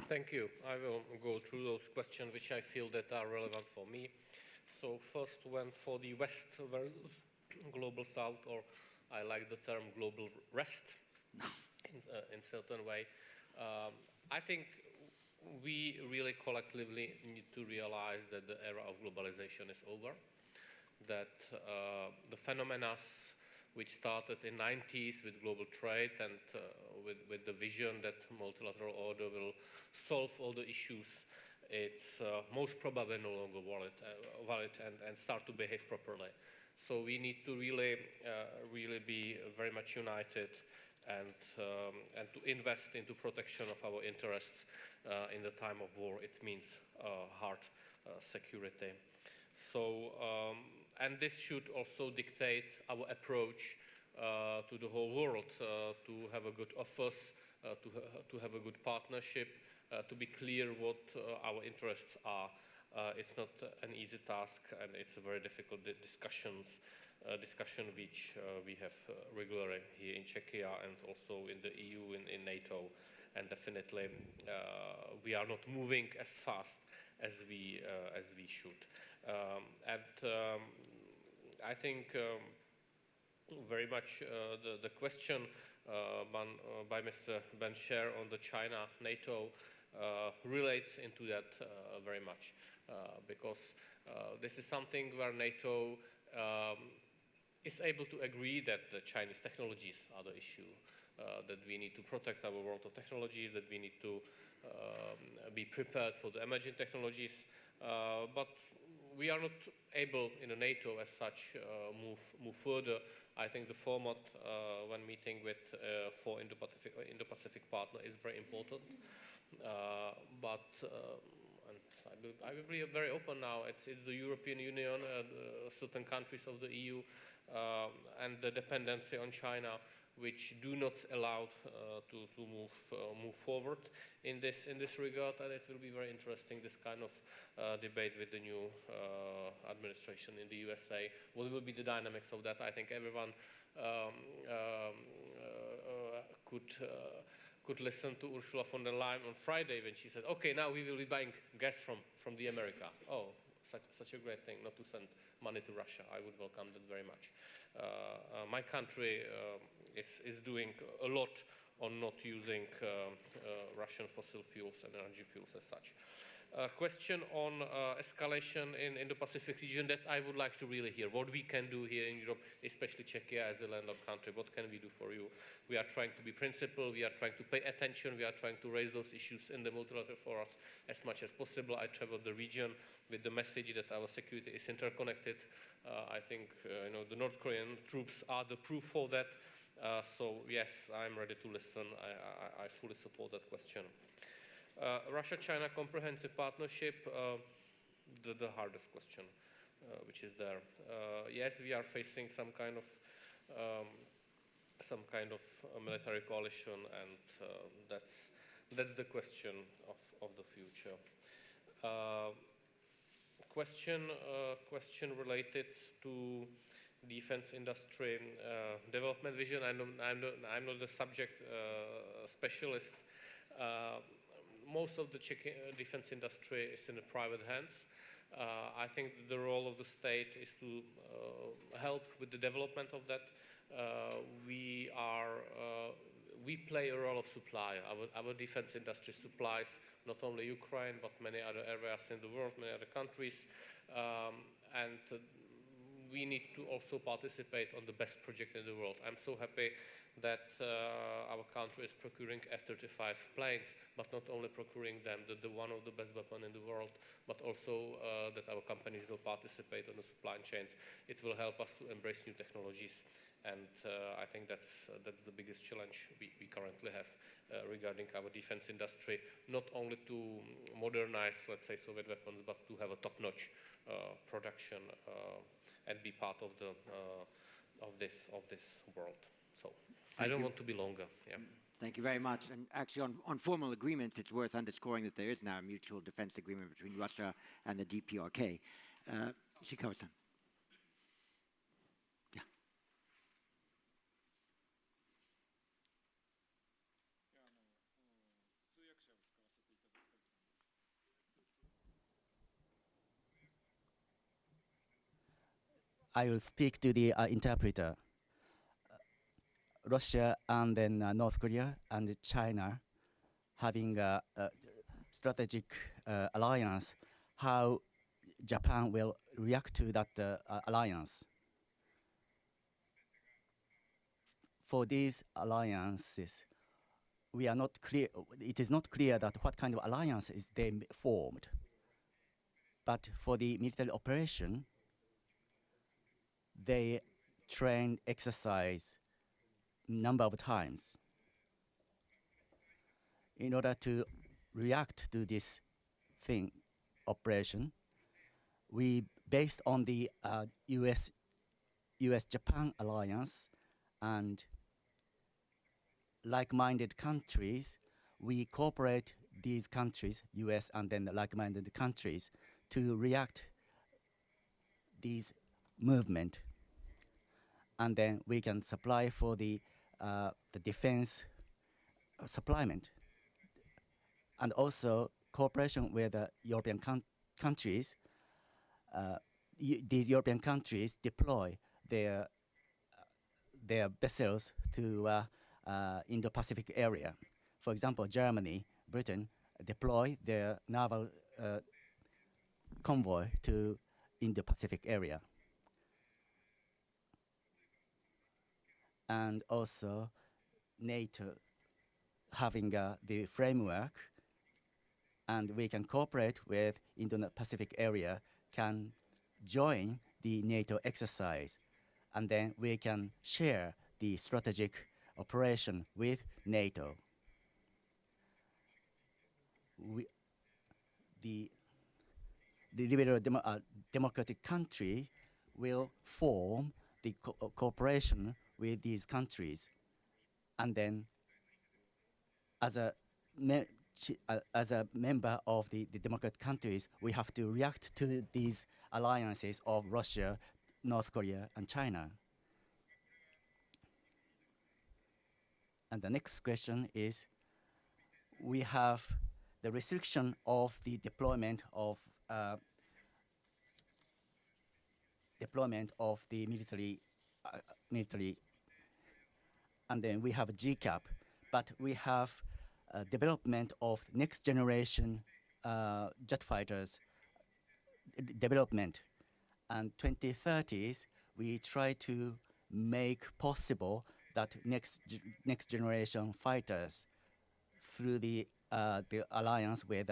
Thank you. I will go through those questions which I feel that are relevant for me. So first one for the West versus Global South, or I like the term global rest in certain way. I think we really collectively need to realize that the era of globalization is over, that the phenomena which started in the 90s with global trade and with the vision that multilateral order will solve all the issues, it's most probably no longer valid and start to behave properly. So we need to really be very much united and to invest into protection of our interests in the time of war. It means hard security. So, and this should also dictate our approach to the whole world, to have a good offers, to have a good partnership, to be clear what our interests are. It's not an easy task, and it's a very difficult discussion which we have regularly here in Czechia and also in the EU, in NATO. And definitely we are not moving as fast as we should. I think very much the question by Mr. Ben Sher on the China NATO relates into that very much because this is something where NATO is able to agree that the Chinese technologies are the issue, that we need to protect our world of technologies, that we need to be prepared for the emerging technologies, but we are not able in the NATO as such move further. I think the format when meeting with four Indo-Pacific partner is very important, but and I will be very open now. It's the European Union, certain countries of the EU, and the dependency on China, which do not allow to move forward in this regard, and it will be very interesting, this kind of debate with the new administration in the USA. What will be the dynamics of that? I think everyone could listen to Ursula von der Leyen on Friday when she said, okay, now we will be buying gas from the America. Oh, such a great thing, not to send money to Russia. I would welcome that very much. My country is doing a lot on not using Russian fossil fuels and energy fuels as such. Question on escalation in the Pacific region that I would like to really hear. What we can do here in Europe, especially Czechia as a landlocked country, what can we do for you? We are trying to be principled, we are trying to pay attention, we are trying to raise those issues in the multilateral forums as much as possible. I traveled the region with the message that our security is interconnected. I think the North Korean troops are the proof for that. So yes, I'm ready to listen. I fully support that question. Russia-China comprehensive partnership, the hardest question, which is there. Yes, we are facing some kind of military coalition, and that's the question of the future. Question related to defense industry development vision. I'm not the subject specialist. Most of the Czech defense industry is in the private hands. I think the role of the state is to help with the development of that. We play a role of supplier. Our defense industry supplies not only Ukraine, but many other areas in the world, many other countries. And we need to also participate on the best project in the world. I'm so happy that our country is procuring F-35 planes, but not only procuring them, the one of the best weapons in the world, but also that our companies will participate on the supply chains. It will help us to embrace new technologies, and I think that's the biggest challenge we currently have regarding our defense industry, not only to modernize, let's say, Soviet weapons, but to have a top-notch production and be part of this world. So I don't want to be longer. Yeah. Thank you very much. And actually, on formal agreements, it's worth underscoring that there is now a mutual defense agreement between Russia and the DPRK. Ishikawa-san. Yeah. I will speak to the interpreter. Russia and then North Korea and China having a strategic alliance, how Japan will react to that alliance. For these alliances, we are not clear. It is not clear that what kind of alliance is they formed. But for the military operation, they train, exercise number of times in order to react to this operation. We based on the US-Japan alliance and like-minded countries, we cooperate these countries, US and then the like-minded countries, to react these movement, and then we can supply for the defense supplement, and also cooperation with European countries, these European countries deploy their vessels to Indo-Pacific area. For example, Germany, Britain deploy their naval convoy to Indo-Pacific area. And also NATO having the framework, and we can cooperate with Indo-Pacific area, can join the NATO exercise, and then we can share the strategic operation with NATO. The liberal democratic country will form the cooperation with these countries, and then as a member of the democratic countries, we have to react to these alliances of Russia, North Korea, and China. And the next question is, we have the restriction of the deployment of the military, and then we have GCAP, but we have development of next generation jet fighters development, and 2030s we try to make possible that next generation fighters through the alliance with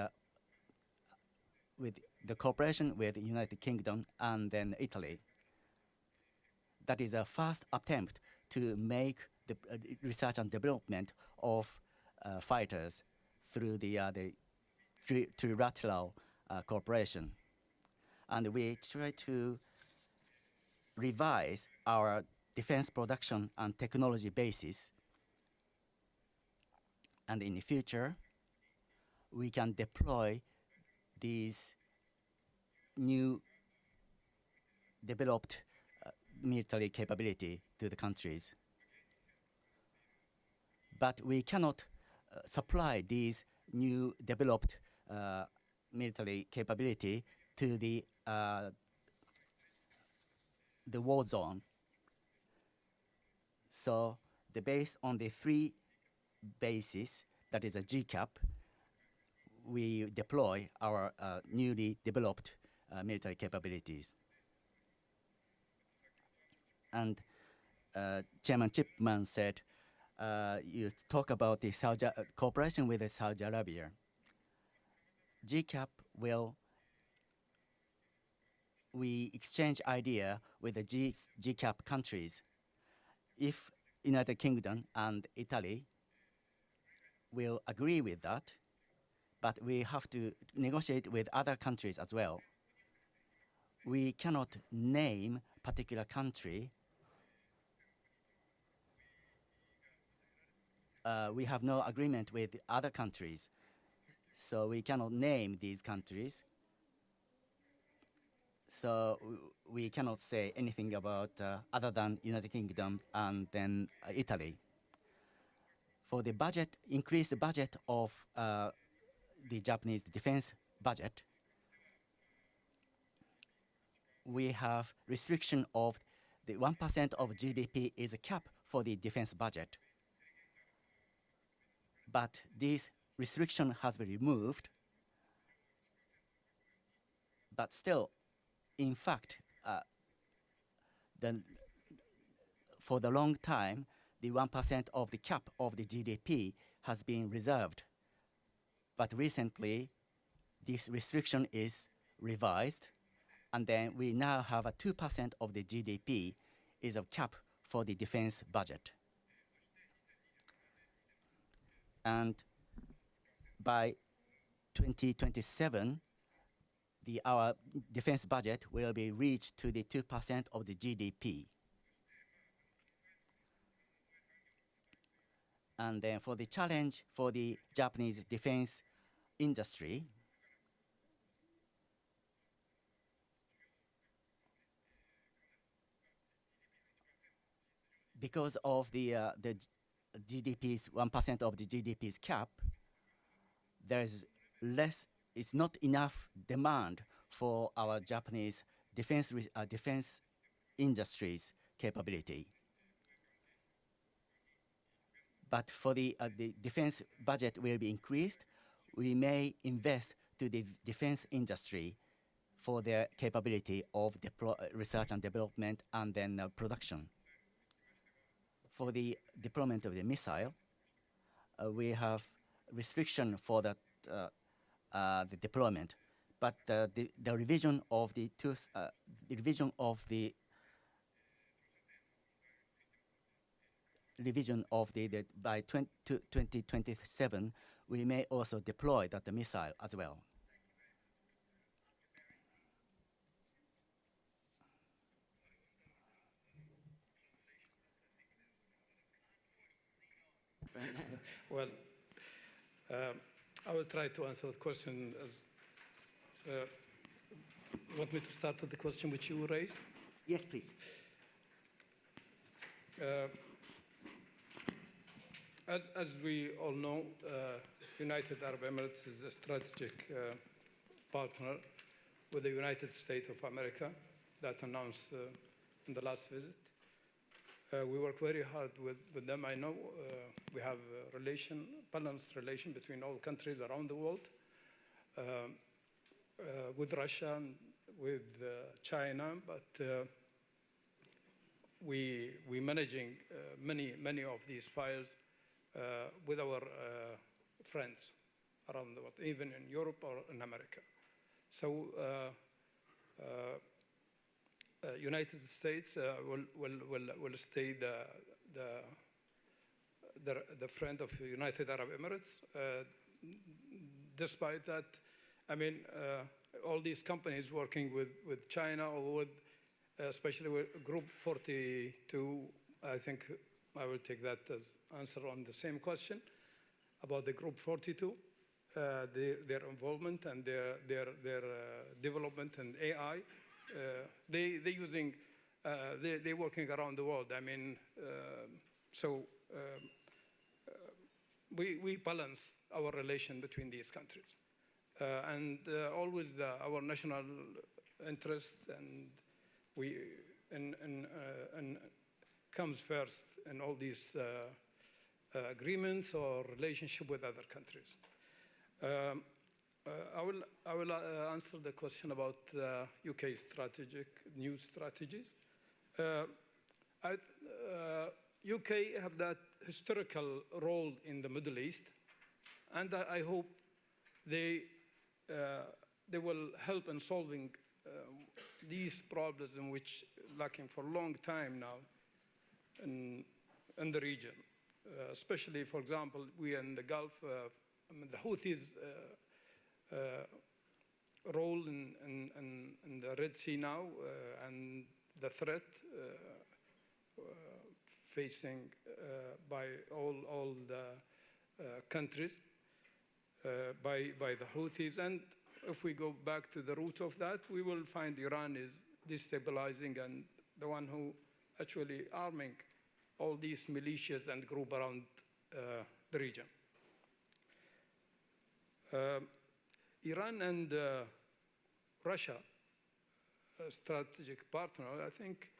the cooperation with the United Kingdom and then Italy. That is a first attempt to make the research and development of fighters through the trilateral cooperation. And we try to revise our defense production and technology basis. And in the future, we can deploy these new developed military capability to the countries. But we cannot supply these new developed military capability to the war zone. So based on the three bases, that is a GCAP, we deploy our newly developed military capabilities. And Chairman Chipman said, you talk about the cooperation with Saudi Arabia. GCAP we exchange idea with the GCAP countries. If United Kingdom and Italy will agree with that, but we have to negotiate with other countries as well. We cannot name particular country. We have no agreement with other countries, so we cannot name these countries. So we cannot say anything about other than United Kingdom and then Italy. For the budget, increase the budget of the Japanese defense budget, we have restriction of the 1% of GDP is a cap for the defense budget. But this restriction has been removed. But still, in fact, for the long time, the 1% of the cap of the GDP has been reserved. But recently, this restriction is revised, and then we now have a 2% of the GDP is a cap for the defense budget. And by 2027, our defense budget will be reached to the 2% of the GDP. And then for the challenge for the Japanese defense industry, because of the GDP's 1% of the GDP's cap, there is less. It's not enough demand for our Japanese defense industries capability. But for the defense budget will be increased, we may invest to the defense industry for their capability of research and development and then production. For the deployment of the missile, we have restriction for that the deployment, but the revision of the by 2027, we may also deploy that missile as well. Well, I will try to answer the question as. You want me to start with the question which you raised? Yes, please. As we all know, United Arab Emirates is a strategic partner with the United States of America that announced in the last visit. We work very hard with them. I know we have a balanced relation between all countries around the world, with Russia, and with China, but we managing many of these files with our friends around the world, even in Europe or in America. So United States will stay the friend of United Arab Emirates. Despite that, I mean, all these companies working with China or with, especially with Group 42, I think I will take that as answer on the same question about the Group 42, their involvement and their development in AI. They're working around the world. I mean, we balance our relation between these countries. And always our national interest and comes first in all these agreements or relationship with other countries. I will answer the question about UK new strategies. UK have that historical role in the Middle East, and I hope they will help in solving these problems in which lacking for a long time now in the region. Especially, for example, we in the Gulf, the Houthis role in the Red Sea now, and the threat facing by all the countries by the Houthis. And if we go back to the root of that, we will find Iran is destabilizing and the one who actually arming all these militias and group around the region. Iran and Russia, a strategic partner, I think,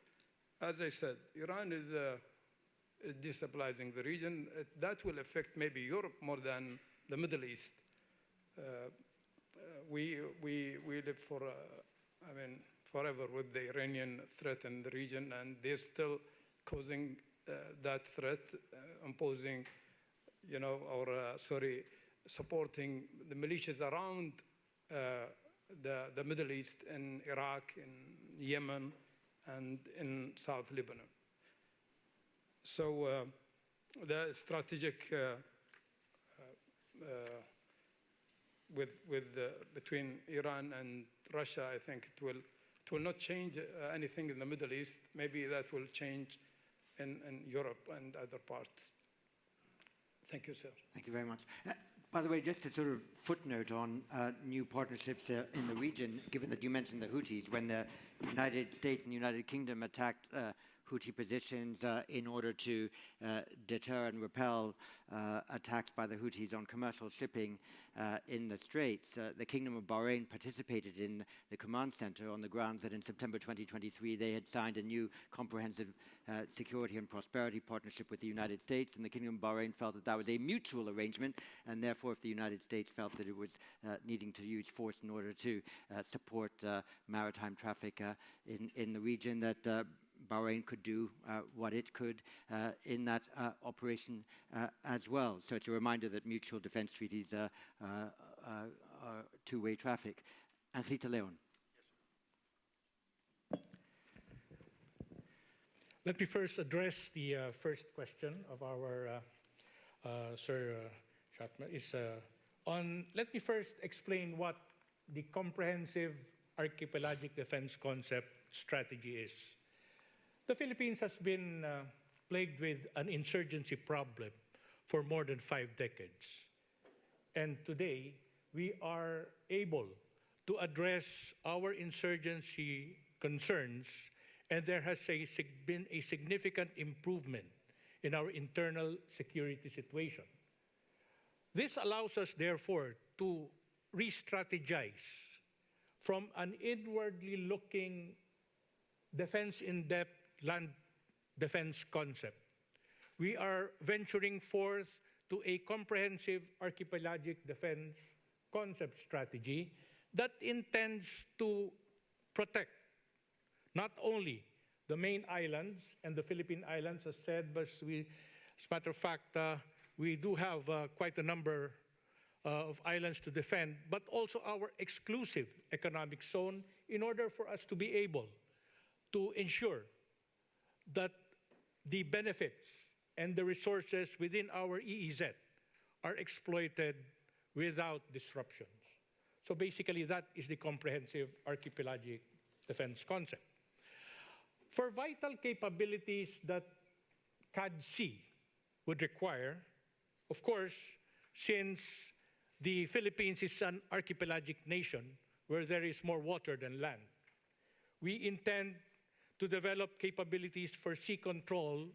as I said, Iran is destabilizing the region. That will affect maybe Europe more than the Middle East. We live for, forever with the Iranian threat in the region, and they're still causing that threat, imposing, supporting the militias around the Middle East, in Iraq, in Yemen, and in South Lebanon. So the strategic between Iran and Russia, I think it will not change anything in the Middle East. Maybe that will change in Europe and other parts. Thank you, sir. Thank you very much. By the way, just a sort of footnote on new partnerships in the region, given that you mentioned the Houthis, when the United States and United Kingdom attacked Houthi positions in order to deter and repel attacks by the Houthis on commercial shipping in the Straits. The Kingdom of Bahrain participated in the command center on the grounds that in September 2023 they had signed a new comprehensive security and prosperity partnership with the United States, and the Kingdom of Bahrain felt that that was a mutual arrangement, and therefore if the United States felt that it was needing to use force in order to support maritime traffic in the region, that Bahrain could do what it could in that operation as well. So it's a reminder that mutual defense treaties are two-way traffic. Angelita Leon. Let me first address the first question of our Sir Shatma. Let me first explain what the comprehensive archipelagic defense concept strategy is. The Philippines has been plagued with an insurgency problem for more than 5 decades. And today, we are able to address our insurgency concerns, and there has been a significant improvement in our internal security situation. This allows us, therefore, to re-strategize from an inwardly looking defense-in-depth land defense concept. We are venturing forth to a comprehensive archipelagic defense concept strategy that intends to protect not only the main islands and the Philippine Islands, as said, but as a matter of fact, we do have quite a number of islands to defend, but also our exclusive economic zone in order for us to be able to ensure that the benefits and the resources within our EEZ are exploited without disruptions. So basically, that is the comprehensive archipelagic defense concept. For vital capabilities that CAD-C would require, of course, since the Philippines is an archipelagic nation where there is more water than land, we intend to develop capabilities for sea control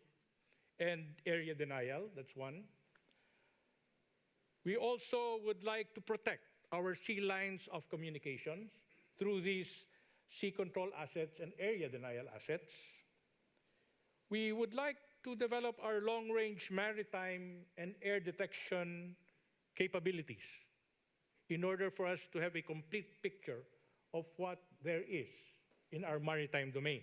and area denial. That's one. We also would like to protect our sea lines of communications through these sea control assets and area denial assets. We would like to develop our long-range maritime and air detection capabilities in order for us to have a complete picture of what there is in our maritime domain.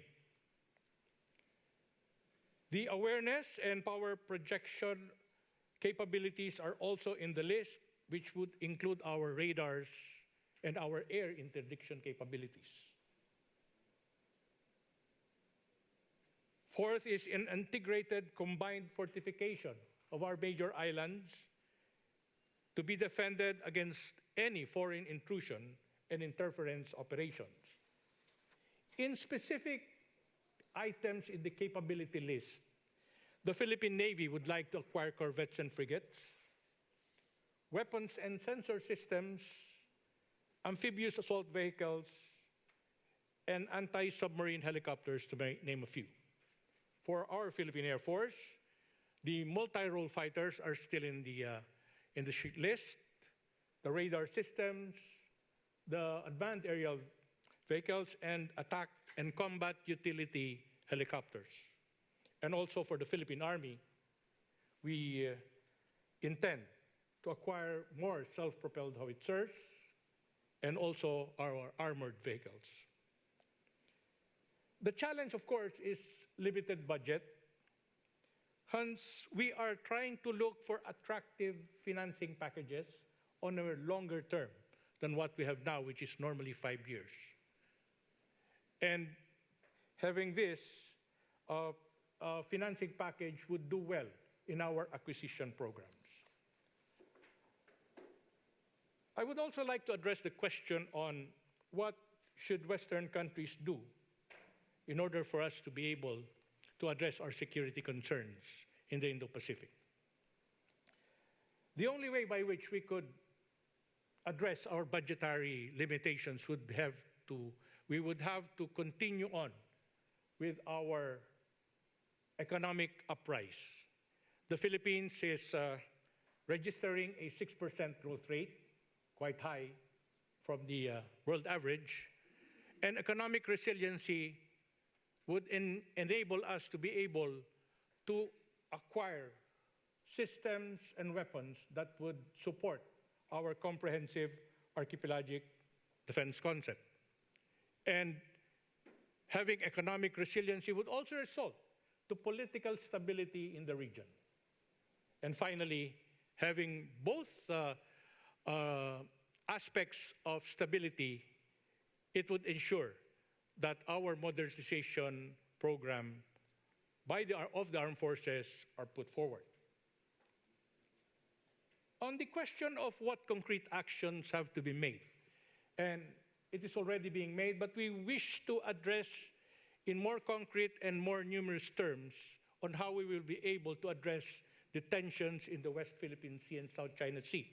The awareness and power projection capabilities are also in the list, which would include our radars and our air interdiction capabilities. Fourth is an integrated combined fortification of our major islands to be defended against any foreign intrusion and interference operations. In specific items in the capability list, the Philippine Navy would like to acquire corvettes and frigates, weapons and sensor systems, amphibious assault vehicles, and anti-submarine helicopters, to name a few. For our Philippine Air Force, the multi-role fighters are still in the list, the radar systems, the advanced aerial vehicles, and attack and combat utility helicopters. And also for the Philippine Army, we intend to acquire more self-propelled howitzers and also our armored vehicles. The challenge, of course, is limited budget. Hence, we are trying to look for attractive financing packages on a longer term than what we have now, which is normally 5 years. And having this financing package would do well in our acquisition programs. I would also like to address the question on what should Western countries do in order for us to be able to address our security concerns in the Indo-Pacific. The only way by which we could address our budgetary limitations we would have to continue on with our economic uprise. The Philippines is registering a 6% growth rate, quite high from the world average, and economic resiliency would enable us to be able to acquire systems and weapons that would support our comprehensive archipelagic defense concept. And having economic resiliency would also result to political stability in the region. And finally, having both aspects of stability, it would ensure that our modernization program of the armed forces are put forward. On the question of what concrete actions have to be made, and it is already being made, but we wish to address in more concrete and more numerous terms on how we will be able to address the tensions in the West Philippine Sea and South China Sea.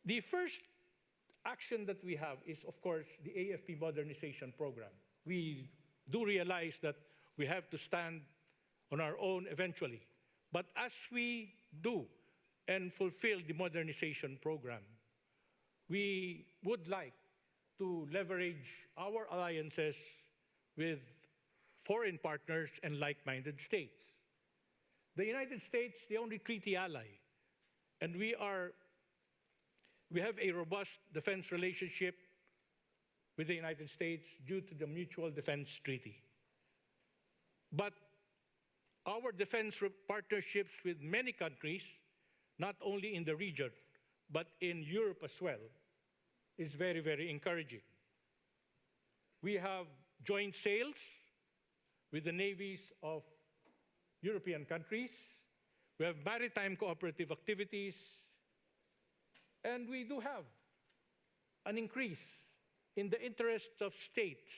The first action that we have is, of course, the AFP modernization program. We do realize that we have to stand on our own eventually. But as we do and fulfill the modernization program, we would like to leverage our alliances with foreign partners and like-minded states. The United States, the only treaty ally, and we have a robust defense relationship with the United States due to the Mutual Defense Treaty. But our defense partnerships with many countries, not only in the region, but in Europe as well, is very, very encouraging. We have joint sales with the navies of European countries. We have maritime cooperative activities. And we do have an increase in the interests of states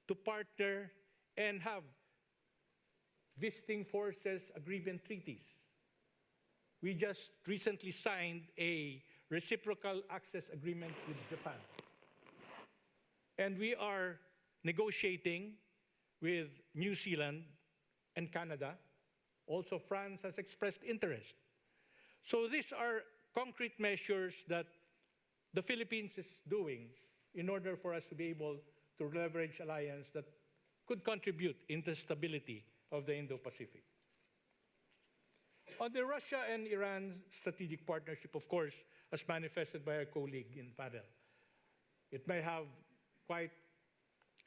to partner and have visiting forces agreement treaties. We just recently signed a reciprocal access agreement with Japan. And we are negotiating with New Zealand and Canada. Also, France has expressed interest. So these are concrete measures that the Philippines is doing in order for us to be able to leverage alliance that could contribute in the stability of the Indo-Pacific. On the Russia and Iran strategic partnership, of course, as manifested by our colleague in panel, it may have quite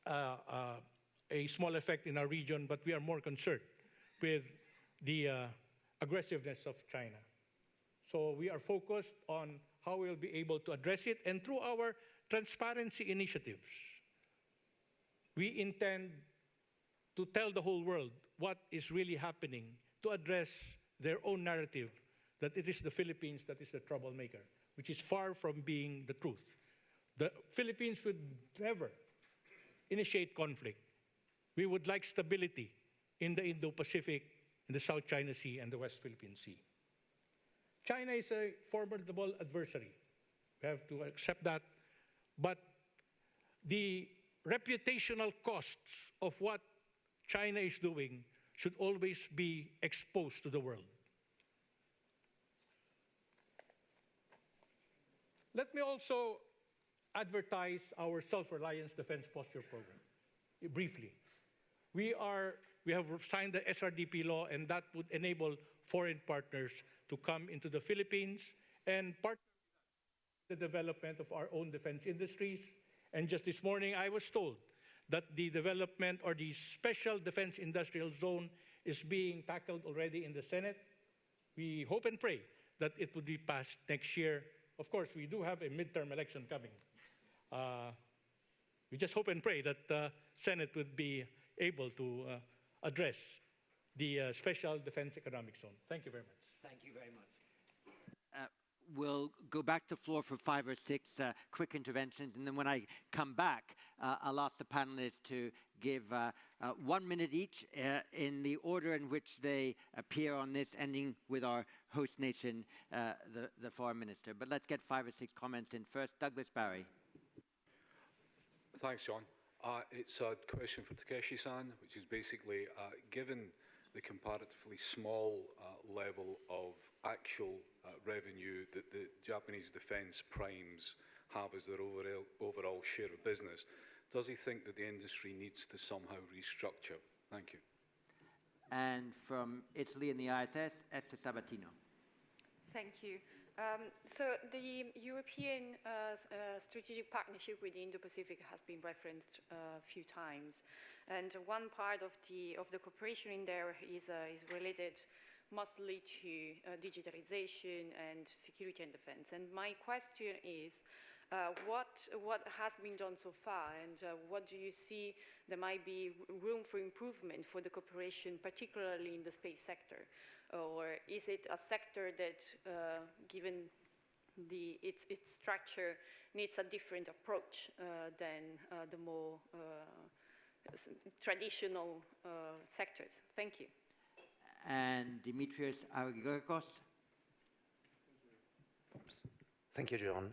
a small effect in our region, but we are more concerned with the aggressiveness of China. So we are focused on how we'll be able to address it, and through our transparency initiatives, we intend to tell the whole world what is really happening to address their own narrative that it is the Philippines that is the troublemaker, which is far from being the truth. The Philippines would never initiate conflict. We would like stability in the Indo-Pacific, in the South China Sea, and the West Philippine Sea. China is a formidable adversary. We have to accept that. But the reputational costs of what China is doing should always be exposed to the world. Let me also advertise our self-reliance defense posture program briefly. We have signed the SRDP law, and that would enable foreign partners to come into the Philippines and partner in the development of our own defense industries. And just this morning, I was told that the development or the special defense industrial zone is being tackled already in the Senate. We hope and pray that it would be passed next year. Of course, we do have a midterm election coming. We just hope and pray that the Senate would be able to address the special defense economic zone. Thank you very much. Thank you very much. We'll go back to the floor for 5 or 6 quick interventions, and then when I come back, I'll ask the panelists to give 1 minute each in the order in which they appear on this, ending with our host nation, the Foreign Minister. But let's get 5 or 6 comments in first. Douglas Barry. Thanks, John. It's a question for Takeshi-san, which is basically, given the comparatively small level of actual revenue that the Japanese defence primes have as their overall share of business, does he think that the industry needs to somehow restructure? Thank you. And from Italy and the ISS, Esther Sabatino. Thank you. So the European strategic partnership with the Indo-Pacific has been referenced a few times, and one part of the cooperation in there is related mostly to digitalization and security and defense. And my question is, what has been done so far, and what do you see there might be room for improvement for the cooperation, particularly in the space sector? Or is it a sector that, given its structure, needs a different approach than the more traditional sectors? Thank you. And Dimitrios Argyrakos. Thank you, John.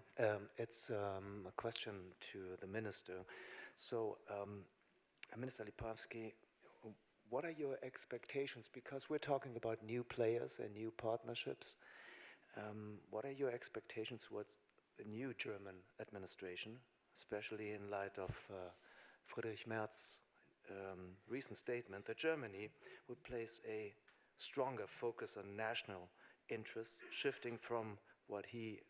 It's a question to the Minister. So, Minister Lipavsky, what are your expectations? Because we're talking about new players and new partnerships. What are your expectations towards the new German administration, especially in light of Friedrich Merz's recent statement that Germany would place a stronger focus on national interests, shifting from what he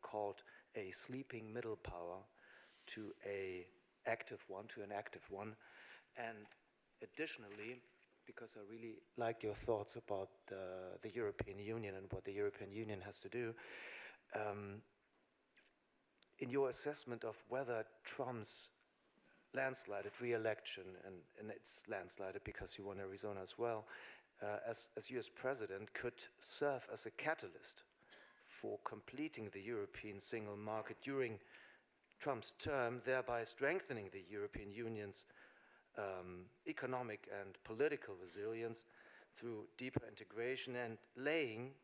called a sleeping middle power to an active one. And additionally, because I really like your thoughts about the European Union and what the European Union has to do, in your assessment of whether Trump's landslided re-election, and it's landslided because he won Arizona as well, as US President could serve as a catalyst for completing the European single market during Trump's term, thereby strengthening the European Union's economic and political resilience through deeper integration and laying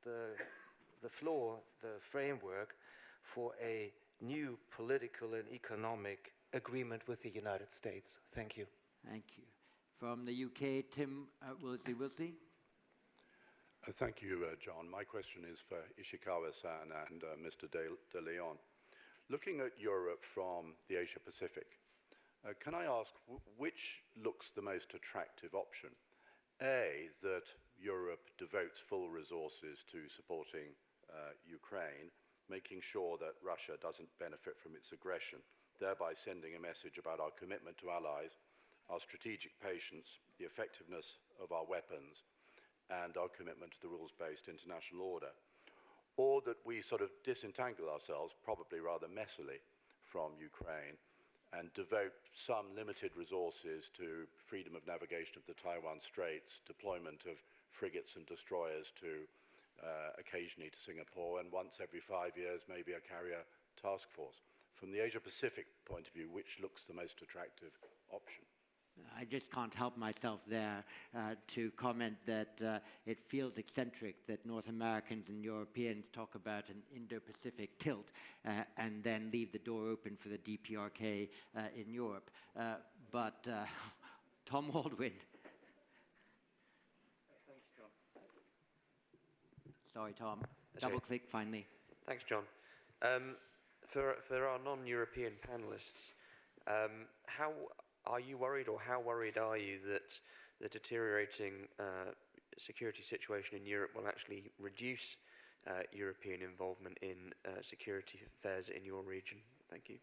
the floor, the framework for a new political and economic agreement with the United States. Thank you. Thank you. From the UK, Tim Wilsley. Thank you, John. My question is for Ishikawa-san and Mr. De Leon. Looking at Europe from the Asia-Pacific, can I ask which looks the most attractive option? A, that Europe devotes full resources to supporting Ukraine, making sure that Russia doesn't benefit from its aggression, thereby sending a message about our commitment to allies, our strategic patience, the effectiveness of our weapons, and our commitment to the rules-based international order. Or that we sort of disentangle ourselves, probably rather messily, from Ukraine and devote some limited resources to freedom of navigation of the Taiwan Straits, deployment of frigates and destroyers to occasionally to Singapore, and once every 5 years, maybe a carrier task force. From the Asia-Pacific point of view, which looks the most attractive option? I just can't help myself there to comment that it feels eccentric that North Americans and Europeans talk about an Indo-Pacific tilt and then leave the door open for the DPRK in Europe. But Tom Waldwin. Thanks, John. Sorry, Tom. Double click finally. Thanks, John. For our non-European panelists, how are you worried, or how worried are you that the deteriorating security situation in Europe will actually reduce European involvement in security affairs in your region? Thank you.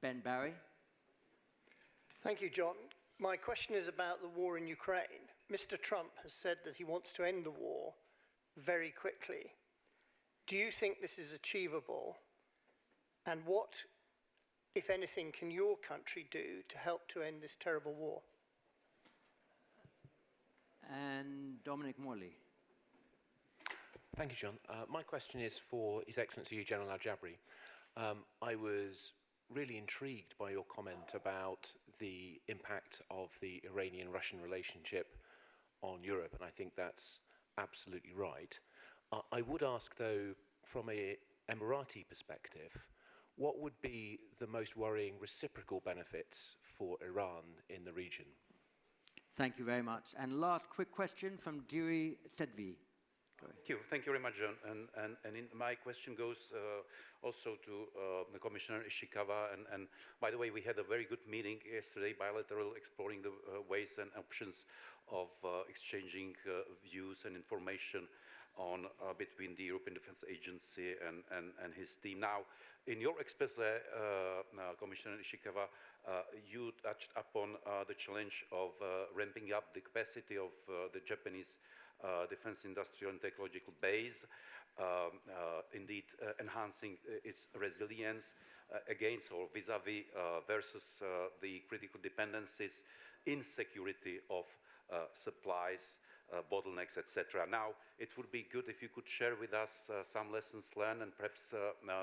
Ben Barry. Thank you, John. My question is about the war in Ukraine. Mr. Trump has said that he wants to end the war very quickly. Do you think this is achievable? And what, if anything, can your country do to help to end this terrible war? And Dominic Morley. Thank you, John. My question is for His Excellency General Al-Jabri. I was really intrigued by your comment about the impact of the Iranian-Russian relationship on Europe, and I think that's absolutely right. I would ask, though, from an Emirati perspective, what would be the most worrying reciprocal benefits for Iran in the region? Thank you very much. And last quick question from Dewey Sedvi. Thank you very much, John. My question goes also to the Commissioner Ishikawa. And by the way, we had a very good meeting yesterday, bilateral, exploring the ways and options of exchanging views and information on between the European Defence Agency and his team. Now, in your expose, Commissioner Ishikawa, you touched upon the challenge of ramping up the capacity of the Japanese defense industrial and technological base, indeed enhancing its resilience against or vis-à-vis versus the critical dependencies, insecurity of supplies, bottlenecks, etc. Now, it would be good if you could share with us some lessons learned and perhaps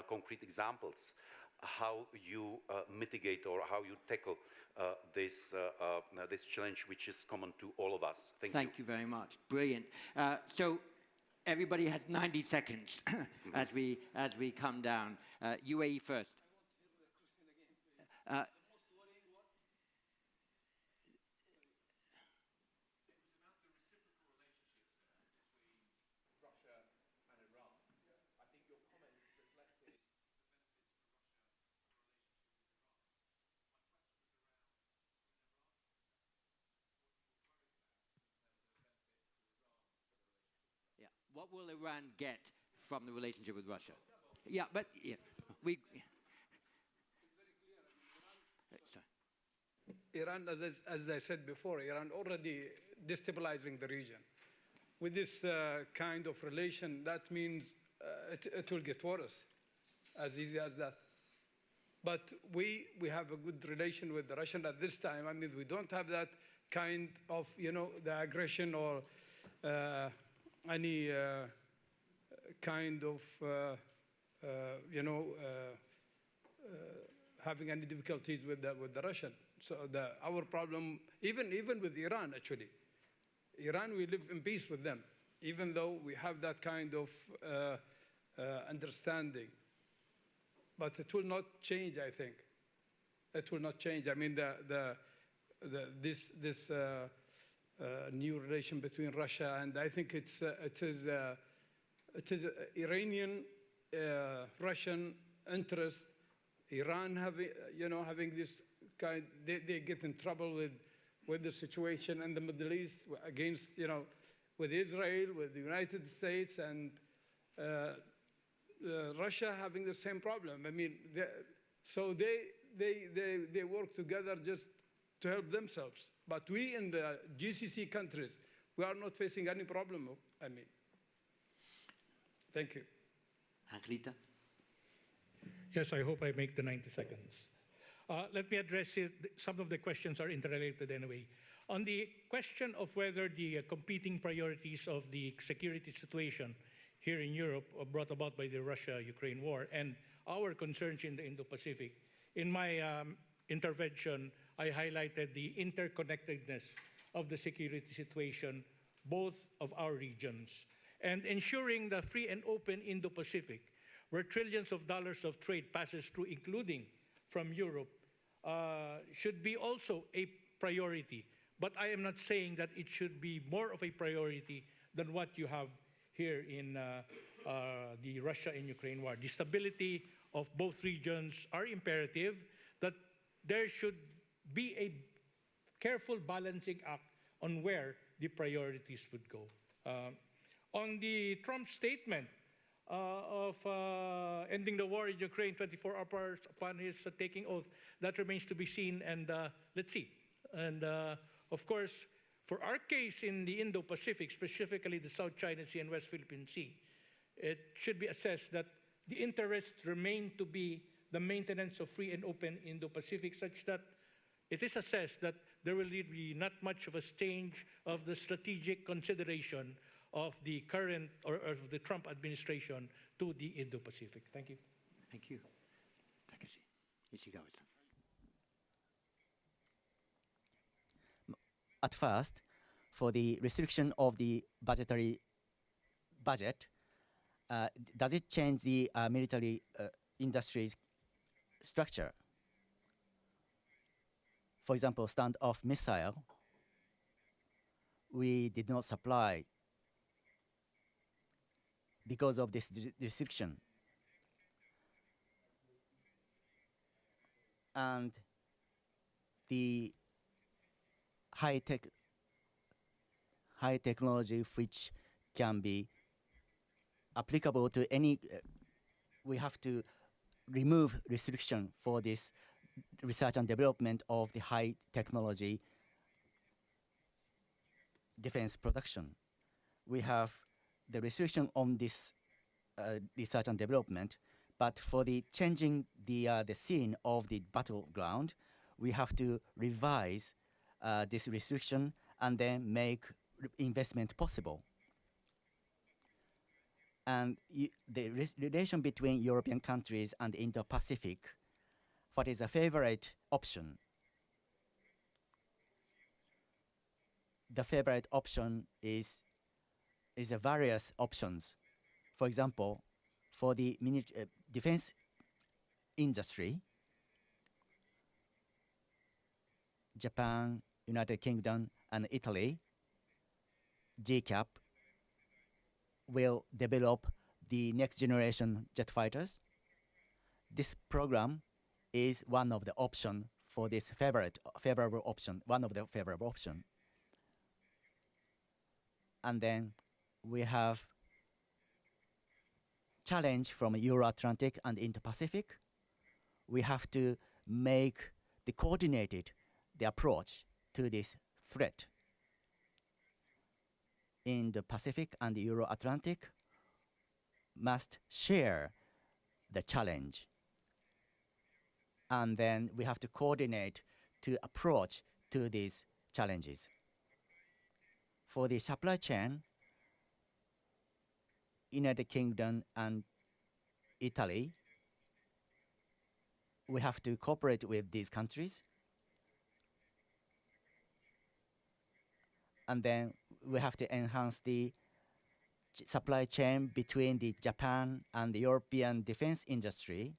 concrete examples how you mitigate or how you tackle this challenge, which is common to all of us. Thank you very much. Brilliant. So everybody has 90 seconds as we come down. UAE first. What will Iran get from the relationship with Russia? Yeah, but yeah, Iran, as I said before, Iran already destabilizing the region. With this kind of relation, that means it will get worse, as easy as that. But we have a good relation with the Russian at this time. I mean, we don't have that kind of, the aggression or any kind of, having any difficulties with the Russian. So our problem, even with Iran, actually, Iran, we live in peace with them, even though we have that kind of understanding. But it will not change, I think. It will not change. I mean, this new relation between Russia and I think it is Iranian, Russian interest. Iran having this kind, they get in trouble with the situation in the Middle East against with Israel, with the United States, and Russia having the same problem. I mean, so they work together just to help themselves. But we in the GCC countries, we are not facing any problem, I mean. Thank you. Anklita? Yes, I hope I make the 90 seconds. Let me address it. Some of the questions are interrelated anyway. On the question of whether the competing priorities of the security situation here in Europe brought about by the Russia-Ukraine war and our concerns in the Indo-Pacific, in my intervention, I highlighted the interconnectedness of the security situation, both of our regions, and ensuring the free and open Indo-Pacific, where trillions of dollars of trade passes through, including from Europe, should be also a priority. But I am not saying that it should be more of a priority than what you have here in the Russia and Ukraine war. The stability of both regions are imperative, that there should be a careful balancing act on where the priorities would go. On the Trump statement of ending the war in Ukraine 24 hours upon his taking oath, that remains to be seen, and let's see. And of course, for our case in the Indo-Pacific, specifically the South China Sea and West Philippine Sea, it should be assessed that the interests remain to be the maintenance of free and open Indo-Pacific, such that it is assessed that there will be not much of a change of the strategic consideration of the current or of the Trump administration to the Indo-Pacific. Thank you. Thank you. Takashi Ishikawa-san. At first, for the restriction of the budgetary budget, does it change the military industry's structure. For example, standoff missile, we did not supply because of this restriction. And the high technology which can be applicable to any, we have to remove restriction for this research and development of the high technology defense production. We have the restriction on this research and development, but for the changing the scene of the battleground, we have to revise this restriction and then make investment possible. And the relation between European countries and Indo-Pacific, what is a favorite option? The favorite option is various options. For example, for the defense industry, Japan, United Kingdom, and Italy, GCAP, will develop the next generation jet fighters. This program is one of the options for this favorable option, one of the favorable options. And then we have challenge from Euro-Atlantic and Indo-Pacific. We have to make the coordinated approach to this threat. In the Pacific and the Euro-Atlantic must share the challenge. And then we have to coordinate to approach to these challenges. For the supply chain, United Kingdom and Italy, we have to cooperate with these countries. And then we have to enhance the supply chain between the Japan and the European defense industry.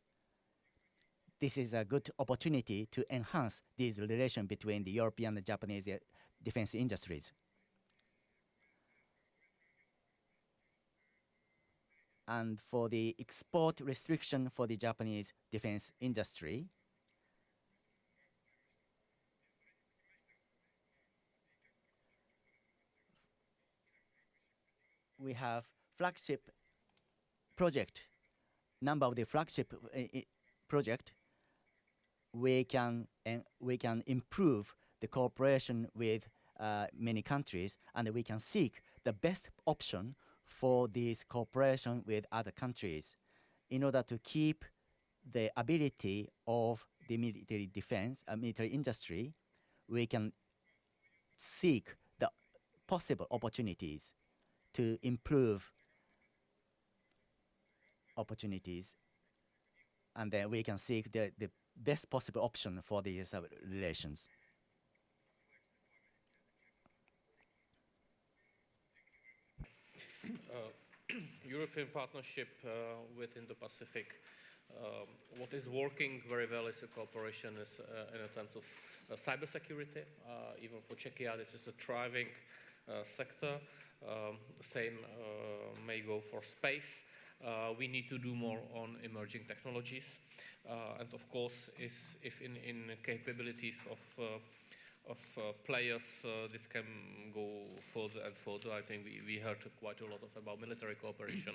This is a good opportunity to enhance this relation between the European and Japanese defense industries. And for the export restriction for the Japanese defense industry, we have flagship project, number of the flagship project. We can improve the cooperation with many countries, and we can seek the best option for this cooperation with other countries in order to keep the ability of the military defense, military industry. We can seek the possible opportunities to improve opportunities, and then we can seek the best possible option for these relations. European partnership within the Pacific. What is working very well is a cooperation in terms of cybersecurity. Even for Czechia, this is a thriving sector. Same may go for space. We need to do more on emerging technologies. And of course, if in capabilities of players, this can go further and further. I think we heard quite a lot about military cooperation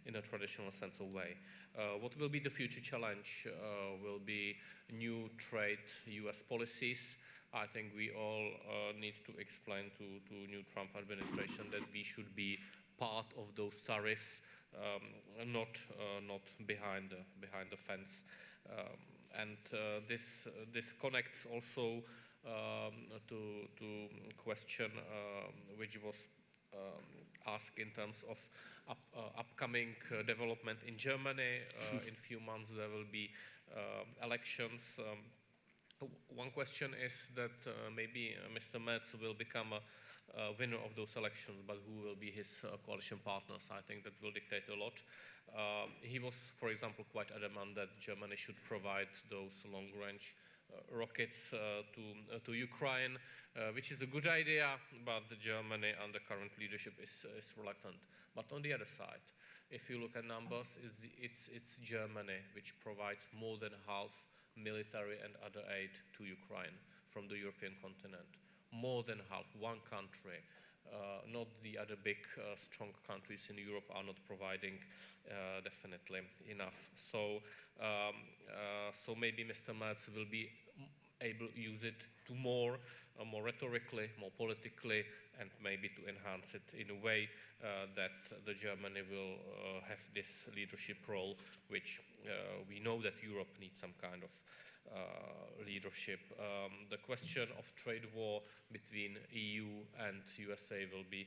in a traditional sense of way. What will be the future challenge will be new trade US policies. I think we all need to explain to new Trump administration that we should be part of those tariffs, not behind the fence. And this connects also to question which was asked in terms of upcoming development in Germany. In few months there will be elections. One question is that maybe Mr. Metz will become a winner of those elections, but who will be his coalition partners? I think that will dictate a lot. He was, for example, quite adamant that Germany should provide those long-range rockets to Ukraine, which is a good idea, but Germany under current leadership is reluctant. But on the other side, if you look at numbers, it's Germany which provides more than half military and other aid to Ukraine from the European continent. More than half, one country. Not the other big, strong countries in Europe are not providing definitely enough. So maybe Mr. Merz will be able to use it to more rhetorically, more politically, and maybe to enhance it in a way that the Germany will have this leadership role, which we know that Europe needs some kind of leadership. The question of trade war between EU and USA will be,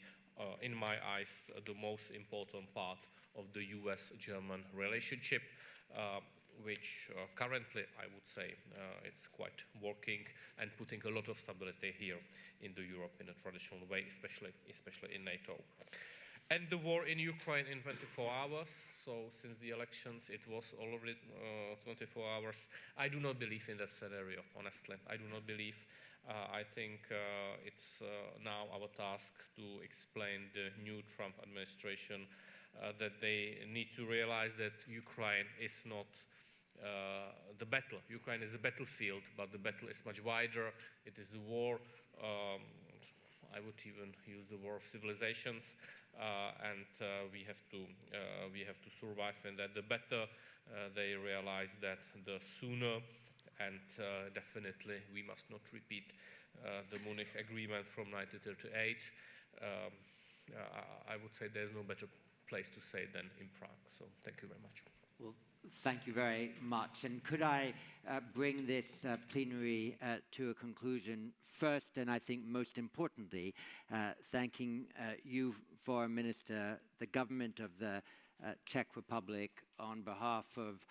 in my eyes, the most important part of the US-German relationship, which currently, I would say, it's quite working and putting a lot of stability here in Europe in a traditional way, especially in NATO. And the war in Ukraine in 24 hours. So since the elections, it was already 24 hours. I do not believe in that scenario, honestly. I do not believe. I think it's now our task to explain the new Trump administration that they need to realize that Ukraine is not the battle. Ukraine is a battlefield, but the battle is much wider. It is a war. I would even use the war of civilizations. And we have to survive, and that the better they realize that, the sooner. And definitely we must not repeat the Munich Agreement from 1938. I would say there's no better place to say than in Prague. So thank you very much. Well, thank you very much. And could I bring this plenary to a conclusion first, and I think most importantly, thanking you, Foreign Minister, the government of the Czech Republic, on behalf of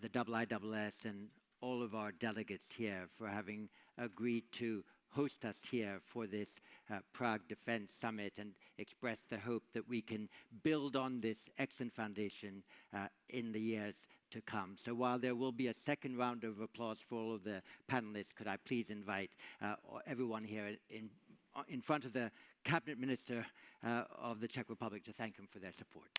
the IISS and all of our delegates here, for having agreed to host us here for this Prague Defense Summit, and express the hope that we can build on this excellent foundation in the years to come. So while there will be a second round of applause for all of the panelists, could I please invite everyone here in front of the Cabinet Minister of the Czech Republic to thank him for their support.